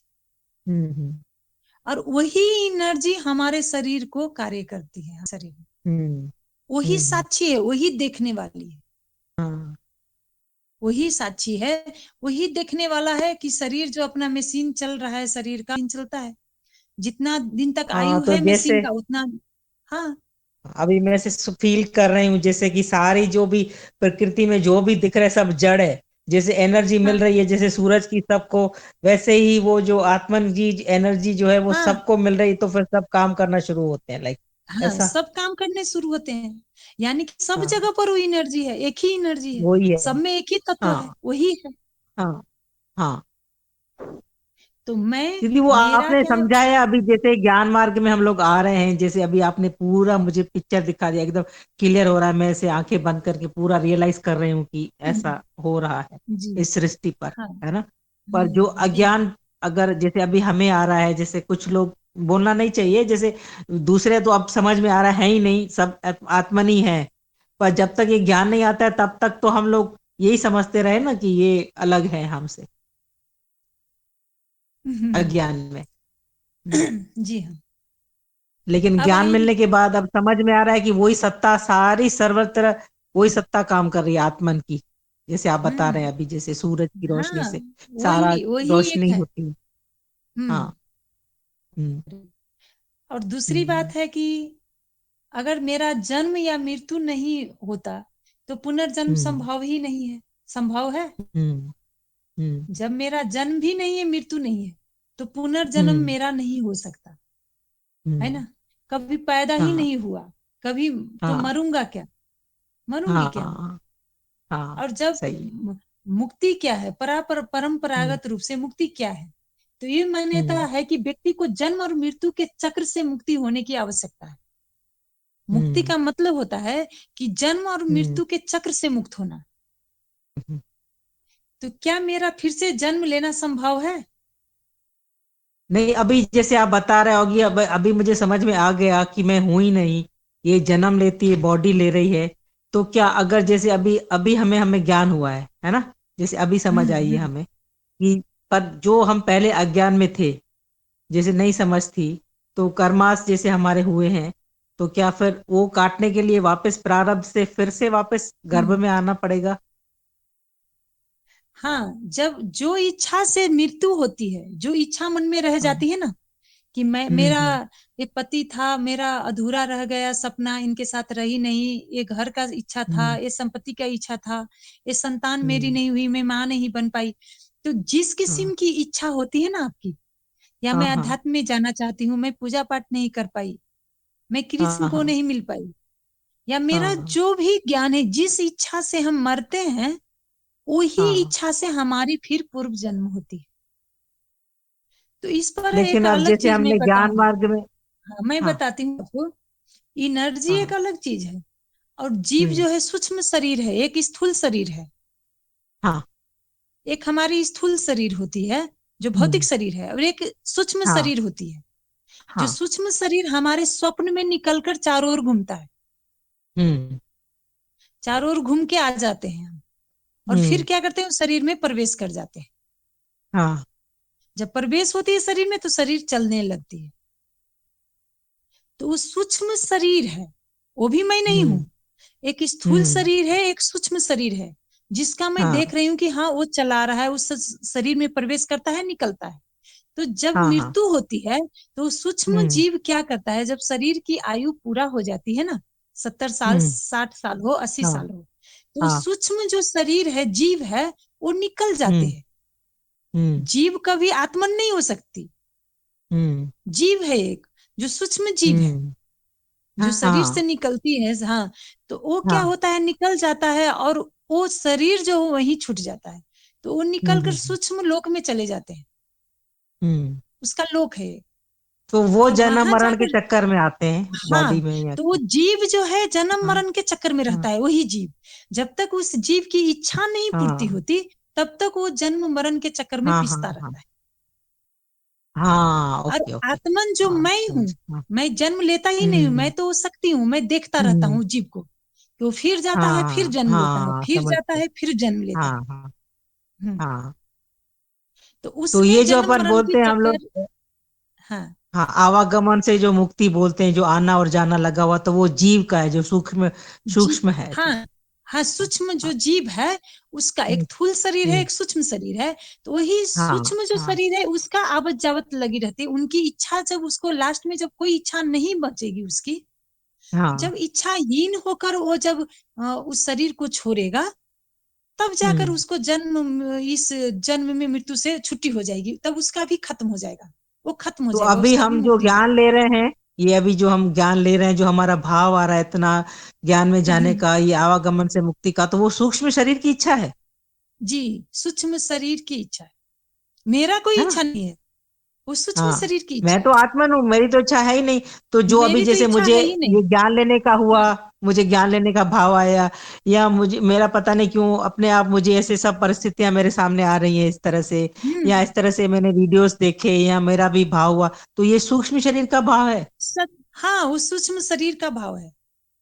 हम्म और वही एनर्जी हमारे शरीर को कार्य करती है, शरीर में। हम्म वही हम्म, साक्षी है, वही देखने वाली है, हाँ वही साक्षी है, वही देखने वाला है कि शरीर जो अपना मशीन चल रहा है, शरीर का मशीन चलता है, जितना दिन तक हाँ। आयु तो है मशीन जैसे का उतना। हाँ। अभी मैं से फील कर रही हूँ जैसे कि सारी जो भी प्रकृति में जो भी दिख रहा है सब जड़ है। जैसे एनर्जी मिल हाँ। रही है जैसे सूरज की सबको, वैसे ही वो जो आत्मन जी एनर्जी जो है वो हाँ। सबको मिल रही, तो फिर सब काम करना शुरू होते हैं, लाइक हाँ, ऐसा। सब काम करने शुरू होते हैं, यानी कि सब हाँ जगह पर वो एनर्जी है, एक ही एनर्जी है, वही है। सब में एक ही तत्व है, हाँ वही है। हाँ हाँ। तो मैं, क्योंकि वो मेरा आपने क्या है? समझाया अभी, जैसे ज्ञान मार्ग में हम लोग आ रहे हैं, जैसे अभी आपने पूरा मुझे पिक्चर दिखा दिया, एकदम क्लियर हो रहा है, मैं ऐसे आंखें बंद करके पूरा रियलाइज कर रही हूँ कि ऐसा हो रहा है जी। इस सृष्टि पर, हाँ। है ना। पर जो जी। अज्ञान, अगर जैसे अभी हमें आ रहा है, जैसे कुछ लोग बोलना नहीं चाहिए, जैसे दूसरे तो अब समझ में आ रहा है ही नहीं, सब आत्मन ही है। पर जब तक ये ज्ञान नहीं आता है तब तक तो हम लोग यही समझते रहे ना कि ये अलग है हमसे, अज्ञान में। जी हाँ। लेकिन अब ज्ञान आई। मिलने के बाद अब समझ में आ रहा है कि वही सत्ता सारी सर्वत्र, वही सत्ता काम कर रही है आत्मन की। जैसे आप बता रहे हम्म। हैं अभी, जैसे सूरज की रोशनी हाँ, से सारा वही वही एक रोशनी है। होती है। हम्म। हाँ। हम्म। और दूसरी हम्म। बात है कि अगर मेरा जन्म या मृत्यु नहीं होता तो पुनर्जन्म हम्म। संभव ही नहीं है। संभव है? हम्म। हम्म। जब मेरा जन्म भी नहीं है, मृत्यु नहीं है, तो पुनर्जन्म हम्म। मेरा नहीं हो सकता, है हम्म। ना? कभी पैदा ही हाँ। नहीं हुआ, कभी। तो हाँ। मरूंगा क्या? मरूंगी क्या मैं? हाँ। हाँ। और जब सही है। मुक्ति क्या है, हम्म। परंपरागत रूप से मुक्ति क्या है? तो ये मान्यता हम्म। है कि व्यक्ति को जन्म और मृत्यु के चक्र से मुक्ति होने की आवश्यकता है। मुक्ति हम्म। का मतलब होता है कि जन्म और हम्म। मृत्यु के चक्र से मुक्त होना। हम्म। तो क्या मेरा फिर से जन्म लेना संभव है? नहीं, अभी जैसे आप बता रहे होगी, अब अभी मुझे समझ में आ गया कि मैं हूं ही नहीं, ये जन्म लेती है, बॉडी ले रही है। तो क्या अगर जैसे अभी अभी हमें हमें ज्ञान हुआ है ना, जैसे अभी समझ आई है हम्म। हमें कि, पर जो हम पहले अज्ञान में थे, जैसे नहीं समझ थी, तो कर्मास जैसे हमारे हुए हैं, तो क्या फिर वो काटने के लिए वापस प्रारब्ध से फिर से वापस गर्भ हम्म। में आना पड़ेगा? हाँ, जब जो इच्छा से मृत्यु होती है, जो इच्छा मन में रह हाँ। जाती है ना, कि मैं, हम्म। मेरा हम्म। ये पति था, मेरा अधूरा रह गया सपना, इनके साथ रही नहीं, ये घर का इच्छा था, हम्म। ये संपत्ति का इच्छा था, ये संतान मेरी हम्म। नहीं हुई, मैं माँ नहीं बन पाई। तो जिस हाँ। किस्म की इच्छा होती है ना आपकी, या हाँ। मैं हाँ। अध्यात्म में जाना चाहती हूँ, मैं पूजा पाठ नहीं कर पाई, मैं कृष्ण हाँ। को हाँ। नहीं मिल पाई, या मेरा हाँ। जो भी ज्ञान है, जिस इच्छा से हम मरते हैं, वही हाँ। इच्छा से हमारी फिर पूर्व जन्म होती है। तो इस पर एक लेकिन अब अलग जैसे चीज मैं हमने ज्ञान बताऊंगी। मार्ग में। हाँ, मैं हाँ। बताती हूँ आपको। एनर्जी एक हाँ। अलग चीज है, और जीव हम्म। जो है सूक्ष्म शरीर है, एक स्थूल शरीर है। हाँ। एक हमारी स्थूल शरीर होती है, जो भौतिक हम्म। शरीर है, और एक सूक्ष्म हाँ। शरीर होती है। जो हाँ। सूक्ष्म शरीर हमारे स्वप्न में निकलकर चारों ओर घूमता है। हम्म। चारों ओर घूम के आ जाते हैं हम, और फिर हम्म। क्या करते हैं, उस शरीर में प्रवेश कर जाते हैं। हाँ। जब प्रवेश होती है शरीर में, तो शरीर चलने लगती है। तो वो सूक्ष्म शरीर है, वो भी मैं नहीं हूं। हम्म। एक स्थूल हम्म। शरीर है, एक सूक्ष्म शरीर है, जिसका मैं हाँ। देख रही हूँ कि हाँ वो चला रहा है, उस शरीर में प्रवेश करता है, निकलता है। तो जब हाँ। हाँ। मृत्यु होती है, तो सूक्ष्म हम्म। जीव क्या करता है, जब शरीर की आयु पूरा हो जाती है ना, 70 साल, हम्म। 60 साल हो, 80 साल हाँ। हो, तो हाँ। सूक्ष्म जो शरीर है, जीव है, वो निकल जाते हम्म। हैं। हम्म। जीव कभी आत्मन नहीं हो सकती। हम्म। जीव है एक, जो सूक्ष्म जीव है, हम्म। जो शरीर से हाँ। निकलती है। हाँ, तो वो क्या हाँ। होता है, निकल जाता है, और वो शरीर जो वहीं छूट जाता है। तो वो निकल कर हम्म। सूक्ष्म लोक में चले जाते हैं। हम्म। उसका लोक है। तो वो और जन्म वहां मरण के जाकर, चक्कर में आते हैं हाँ, बॉडी में या तो वो क्या? जीव जो है जन्म हाँ। मरण के चक्कर में हाँ। रहता है, वही जीव। जब तक उस जीव की इच्छा नहीं पूर्ति हाँ। होती, तब तक वो जन्म मरण के चक्कर में हाँ। हाँ। पिसता हाँ। रहता है। हाँ। और ओके, ओके। आत्मन जो हाँ, मैं हूँ, समझ। हाँ। मैं जन्म लेता ही नहीं हूँ, मैं हम्म। तो शक्ति हूँ, मैं देखता रहता हम्म। हूँ जीव को। तो फिर जाता है, फिर हाँ। जन्म लेता है, हाँ, फिर समझ जाता गए। है, फिर जन्म लेता है। हाँ। हाँ। हम्म। हाँ। तो तो उसमें ये जो जन्म अपन मरण की बोलते हैं हम चक्कर। लोग, हाँ। हाँ, आवागमन से जो मुक्ति बोलते हैं, जो आना और जाना लगा हुआ, तो वो जीव का है, जो सूक्ष्म जी। सूक्ष्म है जो। हाँ। हाँ, सूक्ष्म जो हाँ। जीव है, उसका एक हम्म। स्थूल शरीर है, हम्म। एक सूक्ष्म शरीर है। तो वही हाँ। सूक्ष्म जो हाँ। शरीर है, उसका आवत जावत लगी रहती है। उनकी इच्छा, जब उसको लास्ट में, जब कोई इच्छा नहीं बचेगी उसकी, हाँ। जब इच्छाहीन होकर वो जब उस शरीर को छोड़ेगा, तब जाकर हम्म। उसको जन्म, इस जन्म में मृत्यु से छुट्टी हो जाएगी, तब उसका भी खत्म हो जाएगा। वो खत्म हो तो जाएगा, अभी उसका भी हम जो मुक्ति हो ज्ञान ले रहे हैं, ये अभी जो हम ज्ञान ले रहे हैं, जो हमारा भाव आ रहा है इतना ज्ञान में जाने जाएगी। का, ये आवागमन से मुक्ति का, तो वो सूक्ष्म शरीर की इच्छा जी, सूक्ष्म शरीर की इच्छा है, मेरा कोई है ना? इच्छा नहीं है, वो सूक्ष्म हाँ, शरीर की मैं इच्छा तो आत्मन हूँ, मेरी तो इच्छा है ही नहीं। तो है। जो अभी मेरी तो जैसे इच्छा मुझे है ही नहीं। ये ज्ञान लेने का हुआ, हाँ। मुझे ज्ञान लेने का भाव आया, या मुझे मेरा पता नहीं क्यों अपने आप मुझे ऐसे सब परिस्थितियां मेरे सामने आ रही हैं इस तरह से, या हम्म। इस तरह से मैंने वीडियोस देखे या मेरा भी भाव हुआ, तो ये सूक्ष्म शरीर का भाव है। सब, हाँ, उस सूक्ष्म शरीर का भाव है,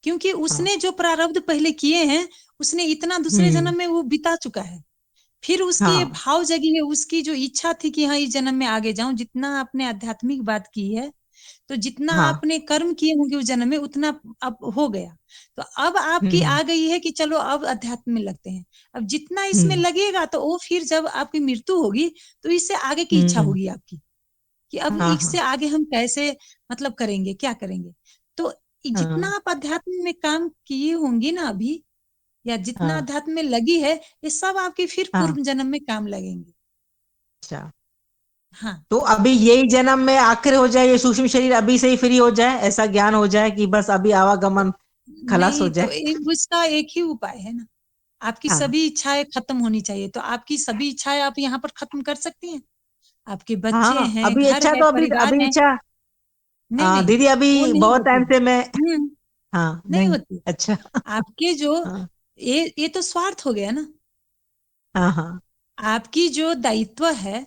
क्योंकि हाँ। उसने जो प्रारब्ध पहले किए हैं, उसने इतना दूसरे हम्म। जन्म में वो बिता चुका है। फिर उसकी ये हाँ। भाव जगी है, उसकी जो इच्छा थी कि हाँ इस जन्म में आगे जाऊं, जितना आपने आध्यात्मिक बात की है, तो जितना हाँ। आपने कर्म किए होंगे उस जन्म में उतना अब हो गया। तो अब आपकी हम्म। आ गई है कि चलो अब अध्यात्म में लगते हैं। अब जितना इसमें हम्म। लगेगा तो वो फिर जब आपकी मृत्यु होगी तो इससे आगे की इच्छा हम्म। होगी आपकी, कि अब हाँ। इससे हाँ। आगे हम कैसे मतलब करेंगे, क्या करेंगे। तो जितना हाँ। आप अध्यात्म में काम किए होंगे ना अभी, या जितना हाँ। अध्यात्म में लगी है, ये सब आपकी फिर हाँ। पूर्व जन्म में काम लगेंगे। अच्छा, हाँ। तो अभी यही जन्म में आखिर हो जाए, ये सूक्ष्म शरीर अभी से ही फ्री हो जाए, ऐसा ज्ञान हो जाए कि बस अभी आवागमन खलास हो नहीं तो जाए। उसका एक ही उपाय है ना, आपकी हाँ। सभी इच्छाएं खत्म होनी चाहिए। तो आपकी सभी इच्छाएं आप यहाँ पर खत्म कर सकती हैं। आपके बच्चे हाँ, हैं, अभी घर इच्छा है, तो अभी परिवार अभी है। इच्छा। नहीं नहीं, दीदी वो अभी नहीं बहुत होती। टाइम से मैं। हम्म। हाँ, नहीं नहीं। होती। अच्छा। आपके जो, हाँ। ये तो स्वार्थ हो गया ना। हाँ। हाँ। आपकी जो दायित्व है, हाँ।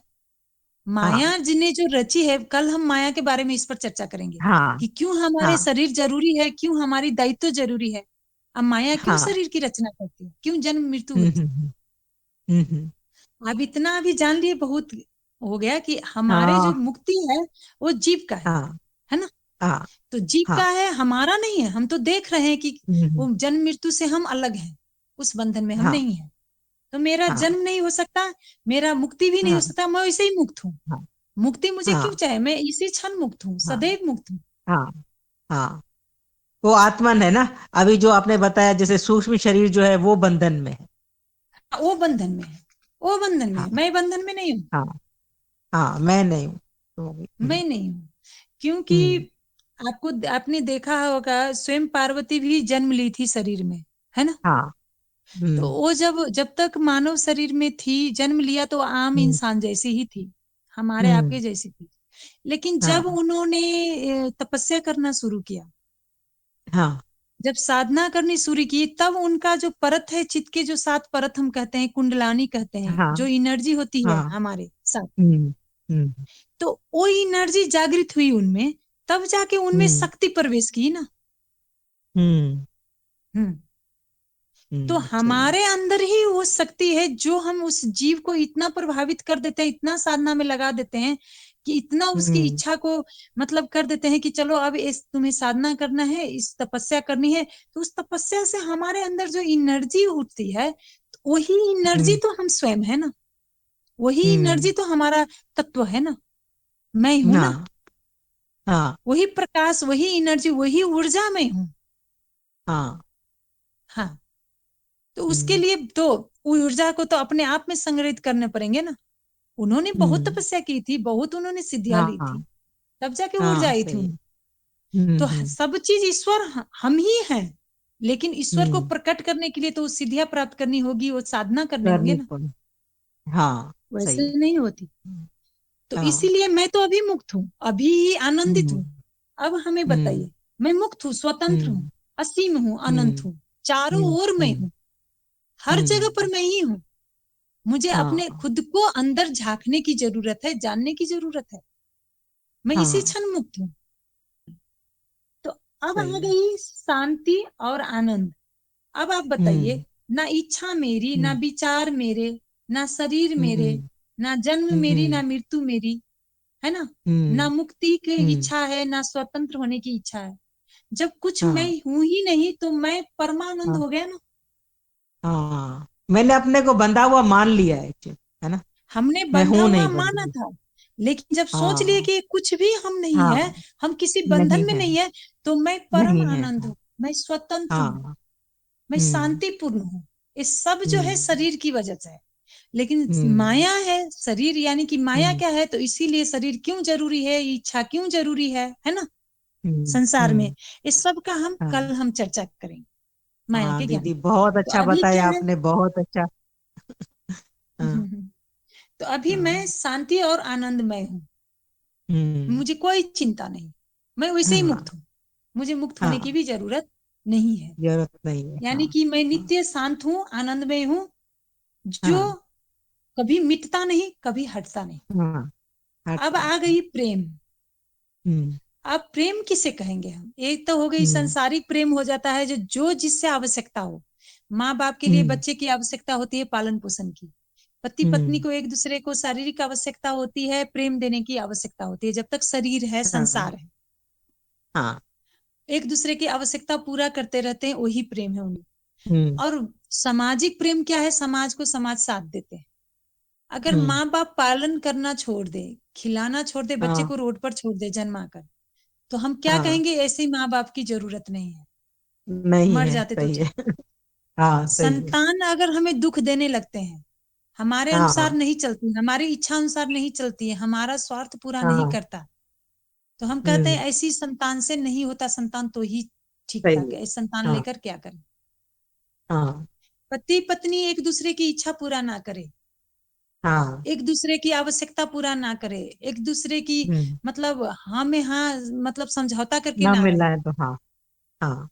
माया जिन्हें जो रची है, कल हम माया के बारे में इस पर चर्चा करेंगे हाँ। कि क्यों हमारे हाँ। शरीर जरूरी है, क्यों हमारी दायित्व जरूरी है। अब माया क्यों हाँ। शरीर की रचना करती है, क्यों जन्म मृत्यु हम्म। होती है। हम्म। हम्म। अब इतना भी जान लिए बहुत हो गया कि हमारे जो हाँ। मुक्ति है वो जीव का हाँ। है ना। हाँ। तो जीव हाँ। का है, हमारा नहीं है। हम तो देख रहे हैं कि हम्म। वो जन्म मृत्यु से हम अलग हैं, उस बंधन में हम हाँ। नहीं है। तो मेरा हाँ। जन्म नहीं हो सकता, मेरा मुक्ति भी नहीं हो हाँ। सकता, मैं वैसे ही मुक्त हूँ। हाँ। मुक्ति मुझे क्यों हाँ। चाहे, मैं इसी क्षण मुक्त हूँ, हाँ। सदैव मुक्त हूँ। हाँ। हाँ, वो आत्मन है ना। अभी जो आपने बताया जैसे सूक्ष्म शरीर जो है वो बंधन में है। वो बंधन में है, वो बंधन में है, हाँ। मैं बंधन में नहीं हूँ। हाँ। हाँ, मैं नहीं हूँ। तो मैं नहीं हूँ, क्योंकि हम्म। आपको, आपने देखा होगा स्वयं पार्वती भी जन्म ली थी शरीर में, है ना। हाँ। तो हम्म। वो जब जब तक मानव शरीर में थी, जन्म लिया तो आम हम्म। इंसान जैसी ही थी, हमारे हम्म। आपके जैसी थी। लेकिन जब हाँ। उन्होंने तपस्या करना शुरू किया, हाँ। जब साधना करनी शुरू की, तब उनका जो परत है, चित्त के जो 7 परत हम कहते हैं, कुंडलानी कहते हैं, हाँ। जो एनर्जी होती है हाँ। हमारे साथ, हम्म। हम्म। तो वो एनर्जी जागृत हुई उनमें, तब जाके उनमें हम्म। शक्ति प्रवेश की ना। हम्म। हम्म। तो सही है। हमारे अंदर ही वो शक्ति है, जो हम उस जीव को इतना प्रभावित कर देते हैं, इतना साधना में लगा देते हैं कि इतना उसकी हम्म। इच्छा को मतलब कर देते हैं कि चलो अब इस तुम्हें साधना करना है, इस तपस्या करनी है। तो उस तपस्या से हमारे अंदर जो एनर्जी उठती है, तो वही एनर्जी हम्म। तो हम स्वयं है ना। वही एनर्जी हम्म। तो हमारा तत्व है ना, मैं हूं ना। हाँ। हाँ। वही प्रकाश, वही एनर्जी, वही ऊर्जा मैं हूँ। हाँ। हाँ। तो उसके हम्म। लिए तो ऊर्जा को तो अपने आप में संग्रहित करने पड़ेंगे ना। उन्होंने बहुत हम्म। तपस्या की थी, बहुत उन्होंने सिद्धियां हाँ। ली हाँ। थी, तब जाके ऊर्जा हाँ, आई थी सही है। उन्हें। हम्म। तो हम्म। सब चीज ईश्वर हम ही हैं, लेकिन ईश्वर को हम्म। प्रकट करने के लिए तो सिद्धियां प्राप्त करनी होगी, वो साधना करने होंगे करनी ना। पड़ी। हाँ, वैसे सही है। नहीं होती। हम्म। तो हाँ। इसीलिए मैं तो अभी मुक्त हूँ, अभी आनंदित हम्म। हूँ। अब हमें हम्म। बताइए, मैं मुक्त हूँ, स्वतंत्र हूँ, हम्म। असीम हूँ, अनंत हम्म। हूँ, चारों हम्म। ओर मैं हम्म। हूँ, हर जगह पर हम्म। मैं ही हूँ। मुझे अपने हाँ। खुद को अंदर झांकने की जरूरत है, जानने की जरूरत है। मैं इसी हाँ, क्षण मुक्त हूँ। तो अब आ सही है। गई शांति और आनंद। अब आप बताइए, हम्म। ना इच्छा मेरी, ना हम्म। विचार मेरे, ना शरीर मेरे, हम्म। ना जन्म मेरी, ना हम्म। मृत्यु मेरी, है ना। ना हम्म। मुक्ति की हम्म। इच्छा है, ना स्वतंत्र होने की इच्छा है। जब कुछ मैं हाँ। हूं ही नहीं, तो मैं परमानंद हाँ। हो गया ना। हाँ, मैंने अपने को बंधा हुआ मान लिया है एक्चुअली, है ना। हमने मैं बंधा हूं हुआ नहीं माना बंधी। था, लेकिन जब सोच लिए हाँ। कि कुछ भी हम नहीं है, हाँ, हम किसी नहीं बंधन में है। नहीं है, तो मैं परम नहीं है। आनंद हाँ। हूँ, मैं स्वतंत्र हूँ, हाँ। मैं हम्म। शांतिपूर्ण हूँ। ये सब जो है हम्म। शरीर की वजह से है। लेकिन हम्म। माया है शरीर, यानी कि माया हम्म। क्या है, तो इसीलिए शरीर क्यों जरूरी है, इच्छा क्यों जरूरी है ना, हम्म। संसार में। हम्म। इस सब का हम हाँ। कल हम चर्चा करेंगे, माया हाँ के ज्ञान। दीदी, बहुत तो अच्छा अभी क्या बताया है। आपने, बहुत अच्छा। हाँ। तो अभी मैं हाँ। शांति और आनंदमय हूँ, हम्म। मुझे कोई चिंता नहीं, मैं वैसे ही हाँ। मुक्त हूँ। मुझे मुक्त होने की हाँ। भी जरूरत नहीं है। जरूरत नहीं है। यानी हाँ कि मैं हाँ नित्य शांत हूँ, आनंदमय हूँ, जो हाँ कभी मिटता नहीं, कभी हटता नहीं। हाँ, अब हटता आ नहीं। गई प्रेम। हम्म अब प्रेम किसे कहेंगे हम? एक तो हो गई हम्म संसारिक प्रेम, हो जाता है जो जो जिससे आवश्यकता हो। माँ बाप के लिए हम्म बच्चे की आवश्यकता होती है पालन पोषण की। पति पत्नी हम्म, को एक दूसरे को शारीरिक आवश्यकता होती है, प्रेम देने की आवश्यकता होती है, जब तक शरीर है, हाँ संसार है। हाँ। एक दूसरे की आवश्यकता पूरा करते रहते हैं, वही प्रेम है उन्हें। हम्म और सामाजिक प्रेम क्या है? समाज को समाज साथ देते हैं। अगर हम्म, माँ बाप पालन करना छोड़ दे, खिलाना छोड़ दे, बच्चे हाँ को रोड पर छोड़ दे जन्मा कर, तो हम क्या हाँ, कहेंगे? ऐसे माँ बाप की जरूरत नहीं है, नहीं मर है, जाते तो सही ठीक। है। हाँ सही है। संतान अगर हमें दुख देने लगते हैं, हमारे अनुसार हाँ नहीं चलती, हमारी इच्छा अनुसार नहीं चलती है, हमारा स्वार्थ पूरा नहीं हाँ। करता, तो हम कहते हम्म, हैं ऐसी संतान से नहीं होता, संतान तो ही ठीक सही ठाक है। है, संतान हाँ लेकर क्या करें? हाँ पति पत्नी एक दूसरे की इच्छा पूरा ना करे, हाँ। एक दूसरे की आवश्यकता पूरा ना करे, एक दूसरे की हम्म, मतलब हाँ में हाँ, मतलब समझौता करके ना ना मिला रहे, है तो हाँ। हाँ।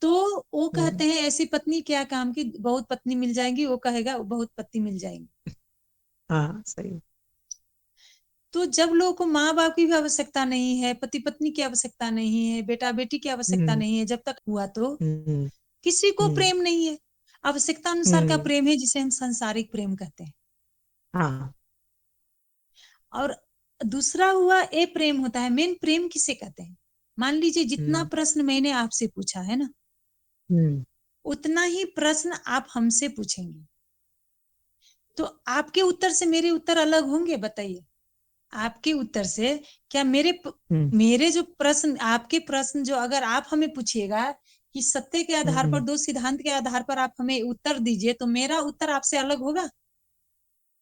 तो वो हम्म, कहते हैं ऐसी पत्नी क्या काम की? बहुत पत्नी मिल जाएंगी, वो कहेगा बहुत पति मिल जाएंगी। हाँ सही। तो जब लोगों को माँ बाप की भी आवश्यकता नहीं है, पति पत्नी की आवश्यकता नहीं है, बेटा बेटी की आवश्यकता हम्म नहीं है, जब तक हुआ तो हम्म किसी को हम्म प्रेम नहीं है। आवश्यकता अनुसार का हम्म, प्रेम है, जिसे हम सांसारिक प्रेम कहते हैं। हाँ। और दूसरा हुआ ए प्रेम, होता है मेन प्रेम किसे कहते हैं? मान लीजिए जितना हम्म प्रश्न मैंने आपसे पूछा है ना, हम्म उतना ही प्रश्न आप हमसे पूछेंगे, तो आपके उत्तर से मेरे उत्तर अलग होंगे? बताइए। आपके उत्तर से क्या हम्म मेरे जो प्रश्न, आपके प्रश्न जो अगर आप हमें पूछिएगा कि सत्य के आधार पर, हम्म। दो सिद्धांत के आधार पर आप हमें उत्तर दीजिए, तो मेरा उत्तर आपसे अलग होगा?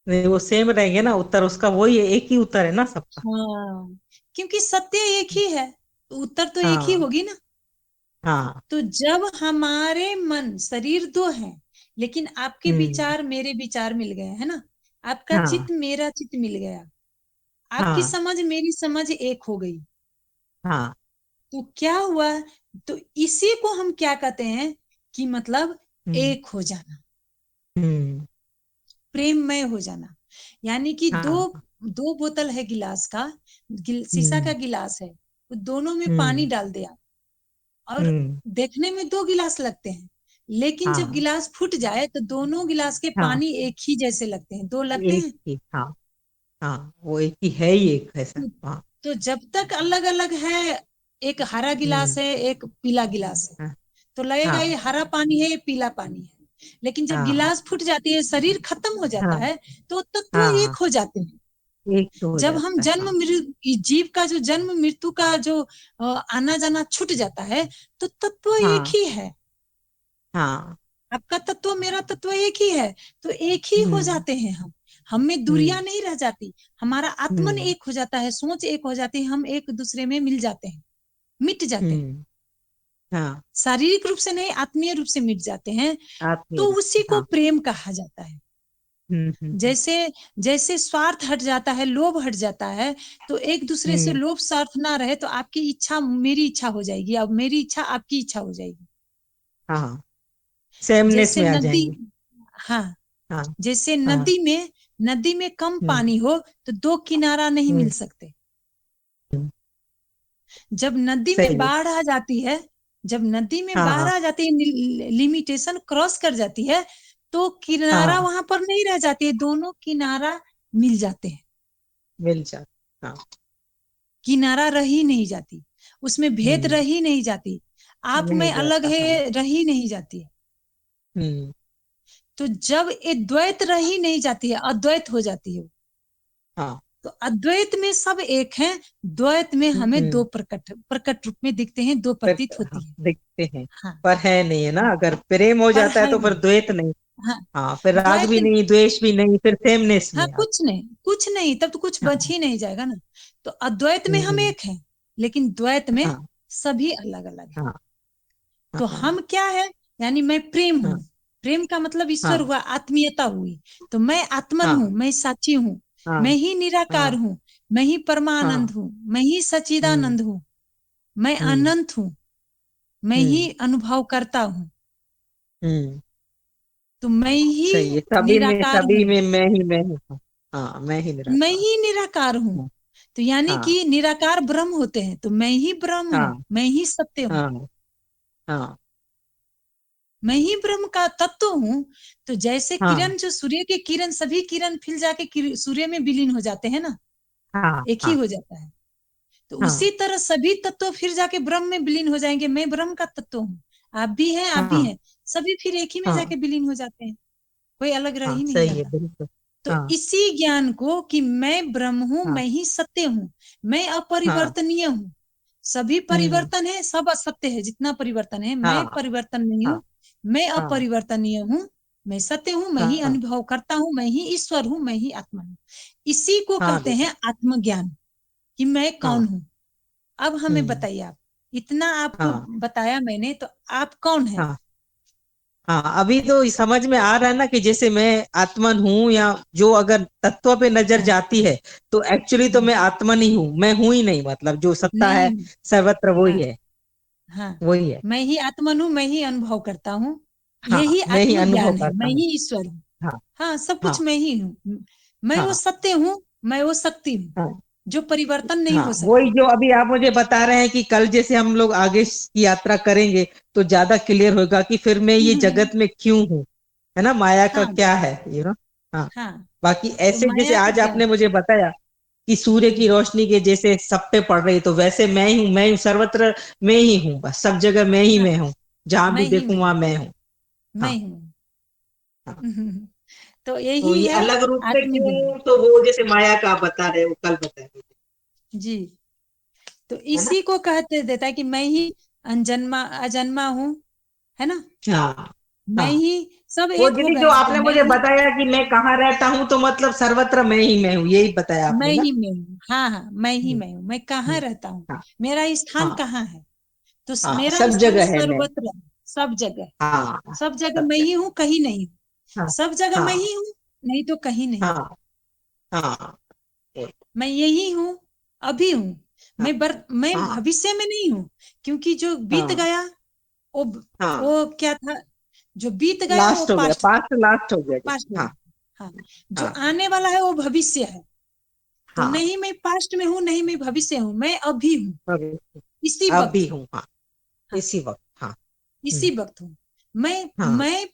नहीं, वो सेम रहेंगे ना उत्तर, उसका वही है, एक ही उत्तर है ना सबका। हाँ, क्योंकि सत्य एक ही है, तो उत्तर तो एक ही हाँ होगी ना। हाँ। तो जब हमारे मन, शरीर दो हैं, लेकिन आपके हम्म। विचार मेरे विचार मिल गए है ना, आपका हाँ चित्त मेरा चित्त मिल गया, आपकी हाँ समझ मेरी समझ एक हो गई, हाँ। तो क्या हुआ? तो इसी को हम क्या कहते हैं कि मतलब हम्म एक हो जाना, हम्म। प्रेममय हो जाना। यानी कि दो हाँ। दो बोतल है गिलास का, शीशा का हम्म गिलास है, तो दोनों में पानी हम्म डाल दिया, और हम्म। देखने में दो गिलास लगते हैं, लेकिन जब हाँ गिलास फूट जाए तो दोनों गिलास के हाँ, पानी एक ही जैसे लगते हैं, दो लगते एक हैं। ही। हाँ हाँ, वो एक ही है ही, एक ऐसा। तो, हाँ। तो जब तक अलग अलग है, एक हरा गिलास हम्म। है, एक पीला गिलास है, हाँ तो लगेगा ये हाँ हरा पानी है, ये पीला पानी है। लेकिन जब हाँ गिलास फूट जाती है, शरीर खत्म हो जाता हाँ है, तो तत्व हाँ, एक हो जाते हैं। एक तो हो जब हम जाता है। जन्म हाँ मृत्यु, जीव का जो जन्म मृत्यु का जो आना जाना छूट जाता है, तो तत्व एक हाँ ही है। हाँ। आपका तत्व मेरा तत्व एक ही है, तो एक ही हो हम्म जाते हैं हम। में दूरियां हम्म नहीं रह जाती, हमारा आत्मन हम्म एक हो जाता है, सोच एक हो जाती है, हम एक दूसरे में मिल जाते हैं, मिट जाते हैं। हम्म। हाँ, शारीरिक रूप से नहीं, आत्मीय रूप से मिट जाते हैं। आत्मीय तो रूप उसी से। को हाँ। प्रेम कहा जाता है। हम्म। जैसे जैसे स्वार्थ हट जाता है, लोभ हट जाता है, तो एक दूसरे से हम्म, लोभ स्वार्थ ना रहे, तो आपकी इच्छा मेरी इच्छा हो जाएगी, अब मेरी इच्छा आपकी इच्छा हो जाएगी। हाँ, सेमनेस जैसे में आ नदी, जाएंगे। हाँ, हाँ जैसे हाँ। नदी में कम हम्म पानी हो, तो दो किनारा नहीं मिल हम्म सकते। हम्म, जब नदी में सही है। बाढ़ आ जाती है, जब नदी में हाँ बाढ़ हाँ आ जाती है, लिमिटेशन क्रॉस कर जाती है, तो किनारा हाँ, वहां पर नहीं रह जाती है, दोनों किनारा मिल जाते हैं। मिल जाता। हाँ। किनारा रह ही नहीं जाती, उसमें भेद रह हम्म, ही नहीं जाती, आप नहीं में अलग जाता। है, हाँ। रह ही नहीं जाती है। हम्म। तो जब ये द्वैत रह ही नहीं जाती है, अद्वैत हो जाती है, हाँ। तो अद्वैत में सब एक हैं, द्वैत में हमें दो हम्म। प्रकट प्रकट रूप में दिखते हैं, दो फिर प्रतीत हाँ, होती है। दिखते हैं। हाँ पर है नहीं, है ना, हाँ, अगर प्रेम हो पर जाता है है तो फिर नहीं। द्वैत नहीं। हाँ, हाँ, फिर राग द्वैत, भी नहीं, द्वेष भी नहीं, फिर सेमनेस हाँ में आ। कुछ नहीं, कुछ नहीं, तब तो कुछ बच हाँ। ही नहीं जाएगा ना। तो अद्वैत में हम हम्म। एक हैं, लेकिन द्वैत में हाँ सभी अलग अलग हैं। हाँ तो हाँ हम क्या है? यानी मैं प्रेम हूं। हाँ प्रेम का मतलब ईश्वर हाँ हुआ, आत्मीयता हुई। तो मैं आत्मन हूं, हाँ मैं साची हूं, हाँ मैं ही निराकार हाँ हूं, मैं ही परमानंद हाँ। हूं, मैं ही हम्म सच्चिदानंद हूं, मैं हम्म अनंत हूं, मैं ही हम्म। अनुभव करता हूँ, हम्म। तो मैं ही सही है, निराकार सभी हूँ, में मैं ही हूँ। हाँ, मैं ही मैं निराकार। ही निराकार हूँ। हूँ। तो यानी हाँ। कि निराकार ब्रह्म होते हैं, तो मैं ही ब्रह्म हूँ, हाँ। मैं ही सत्य हूँ, हाँ। हाँ। मैं ही ब्रह्म का तत्व हूँ। तो जैसे हाँ। किरण, जो सूर्य के किरण, सभी किरण फिर जाके सूर्य में विलीन हो जाते हैं ना, हाँ। एक ही हाँ। हो जाता है। तो उसी हाँ। तरह सभी तत्व फिर जाके ब्रह्म में विलीन हो जाएंगे, मैं ब्रह्म का तत्व हूँ, आप भी हैं, आप भी हाँ। हैं, सभी फिर एक ही में हाँ। जाके विलीन हो जाते हैं, कोई अलग रह हाँ, ही नहीं सही है, जाता। बिल्कुल। तो हाँ। इसी ज्ञान को कि मैं ब्रह्म हूं, हाँ। मैं ही सत्य हूं, मैं हाँ। अपरिवर्तनीय हूं, सभी हम्म। परिवर्तन है, सब असत्य है, जितना परिवर्तन है, मैं हाँ। परिवर्तन नहीं हूं, हाँ। मैं हाँ। अपरिवर्तनीय हूं, मैं सत्य हूं, मैं ही हाँ। अनुभव करता हूं, मैं ही ईश्वर हूं, मैं ही आत्मा हूं। इसी को हाँ कहते दीदी। हैं आत्मज्ञान, कि मैं कौन हाँ। हूं। अब हमें हम्म। बताइए, आप, इतना आपको हाँ। बताया मैंने, तो आप कौन है? हाँ। हाँ, अभी तो समझ में आ रहा है ना कि जैसे मैं आत्मन हूँ, या जो अगर तत्व पे नजर हाँ, जाती है तो एक्चुअली तो हाँ, मैं आत्मन ही हूँ, मैं हूं ही नहीं, मतलब जो सत्ता नहीं है हूँ। सर्वत्र वही हाँ, है। हाँ, वही है। मैं ही आत्मन हूँ, मैं ही अनुभव करता हूँ, हाँ, यही मैं ही अनुभव आत्मज्ञान है, मैं करता हूँ। ही ईश्वर हूँ। हाँ। हाँ, सब कुछ हाँ। मैं ही हूँ, मैं वो हाँ। सत्य हूँ, मैं वो शक्ति हूँ, हाँ। जो परिवर्तन नहीं हाँ, हो वही सकती। जो अभी आप मुझे बता रहे हैं कि कल जैसे हम लोग आगे की यात्रा करेंगे तो ज्यादा क्लियर होगा कि फिर मैं ये जगत में क्यों हूँ, है ना, माया का हाँ, क्या है, हाँ। हाँ, बाकी तो ऐसे जैसे माया का आज ज्ञान। आपने मुझे बताया कि सूर्य की हम्म, रोशनी के जैसे सब पे पड़ रही, तो वैसे मैं हूँ सर्वत्र, मैं ही हूँ, बस सब जगह मैं ही हाँ, मैं हूँ, जहां मैं भी ही देखूं मैं वहां हूँ, मैं हूँ। मैं हाँ। हूँ। हाँ। तो तो यही ये है अलग रूप से आत्मज्ञान। क्यों, तो वो जैसे माया का आप बता रहे हो, कल बताए थे, जी, तो है ना। इसी को कहते देता है कि मैं ही अनजन्मा अजन्मा हूँ, है ना, हाँ। मैं हाँ, ही, सब वो एक हो दीदी जो गए, तो आपने मैं मुझे ही, बताया कि मैं कहाँ रहता हूँ, तो मतलब सर्वत्र मैं हूँ, यही बताया मैं आपने ना। ही मैं हूँ, हाँ, हाँ, मैं ही हम्म। मैं हूँ, मैं कहाँ हम्म। रहता हूँ, हाँ। मेरा स्थान हाँ। कहाँ है? तो हाँ, मेरा सब स्थान जगह है मैं। सर्वत्र है, सब जगह, हाँ। सब जगह सब मैं ही जगह। हूँ, कहीं नहीं हूँ, हाँ। सब जगह मैं हाँ। ही हूँ, नहीं तो कहीं नहीं। हाँ। हाँ। ए, मैं यही हूँ, अभी हूँ, हाँ। मैं हाँ। भविष्य में नहीं हूँ, क्योंकि जो बीत हाँ। गया, वो हाँ, वो क्या था, जो बीत गया वो लास्ट हो गया, पास्ट, पास्ट लास्ट हो गया पास्ट जैसे। हो हाँ। गया। हाँ, जो हाँ। आने वाला है वो भविष्य है। तो हाँ। नहीं मैं पास्ट में हूँ, नहीं मैं भविष्य हूँ, मैं अभी हूँ, भविष्य। इसी अब वक्त भी हूँ। हूँ, हाँ। हाँ, इसी वक्त, हाँ। इसी हम्म। वक्त हूँ। मैं हाँ। मैं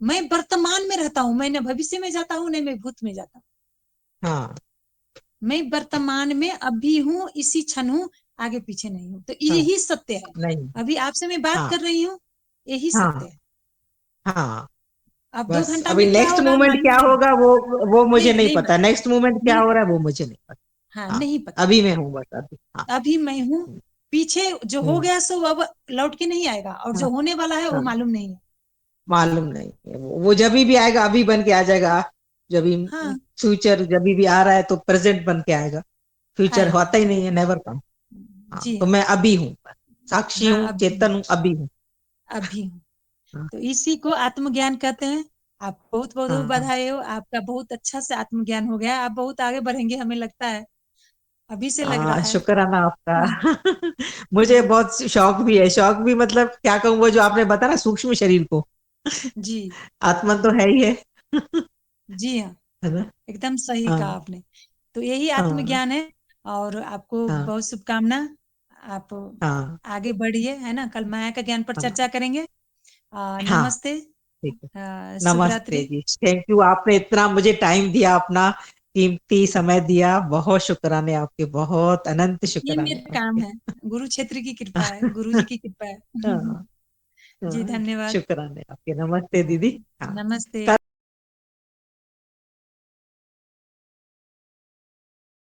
मैं वर्तमान में रहता हूँ, मैं न भविष्य में जाता हूँ, न मैं भूत में जाता हूँ, हाँ। मैं वर्तमान में अभी हूँ, इसी क्षण हूँ, आगे पीछे नहीं हूँ। तो हाँ। यही सत्य है, नहीं। अभी आपसे मैं बात हाँ। कर रही हूँ, यही सत्य हाँ। है। हाँ, अब दो बस घंटा अभी में क्या नेक्स्ट होगा मूवमेंट क्या मालूम नहीं, होगा, वो मुझे नहीं नहीं नहीं पता, मालूम, नेक्स्ट मूवमेंट क्या नहीं हो पता, रहा है वो मुझे नहीं हाँ, पता। हाँ, नहीं पता, अभी मैं हूँ बस अभी, हाँ। अभी मैं हूँ, हम्म। पीछे जो हो हम्म। गया सो अब लौट के नहीं आएगा, और हाँ। जो होने वाला है वो हाँ, मालूम नहीं है। मालूम नहीं है, वो जब भी आएगा अभी बन के आ जाएगा, जब भी हाँ, फ्यूचर जब भी आ रहा है तो प्रेजेंट बन के आएगा, फ्यूचर हाँ, होता ही नहीं है, नेवर कम। हाँ, जी तो हाँ, मैं अभी हूँ, साक्षी हाँ, हूँ, अभी चेतन हूँ, अभी हूँ। अभी हूँ। हाँ। तो इसी को आत्मज्ञान कहते हैं। आप बहुत बहुत हाँ। बधाई हो, आपका बहुत अच्छा से आत्मज्ञान हो गया, आप बहुत आगे बढ़ेंगे, हमें लगता है, अभी से लग हाँ, रहा है। शुक्राना आपका। मुझे बहुत शौक भी है, शौक भी मतलब क्या कहूँ, वो जो आपने बताया ना सूक्ष्म शरीर को, जी, आत्मा तो है ही है। जी हाँ, है ना। एकदम सही कहा हाँ। आपने। तो यही हाँ। आत्मज्ञान है, और आपको हाँ। बहुत शुभकामना। आप हाँ। आगे बढ़िए, है ना, कल माया का ज्ञान पर हाँ। चर्चा करेंगे। हाँ, नमस्ते, ठीक है। शुभ नमस्ते रात्रि। जी, थैंक यू, आपने इतना मुझे टाइम दिया, अपना कीमती समय दिया, बहुत शुक्राने आपके, बहुत अनंत ये शुक्राने मेरा काम आपके। है, गुरु क्षेत्र की कृपा है, गुरु जी की कृपा है। हाँ। जी हाँ, धन्यवाद। शुक्राने आपके, नमस्ते दीदी। हाँ। नमस्ते।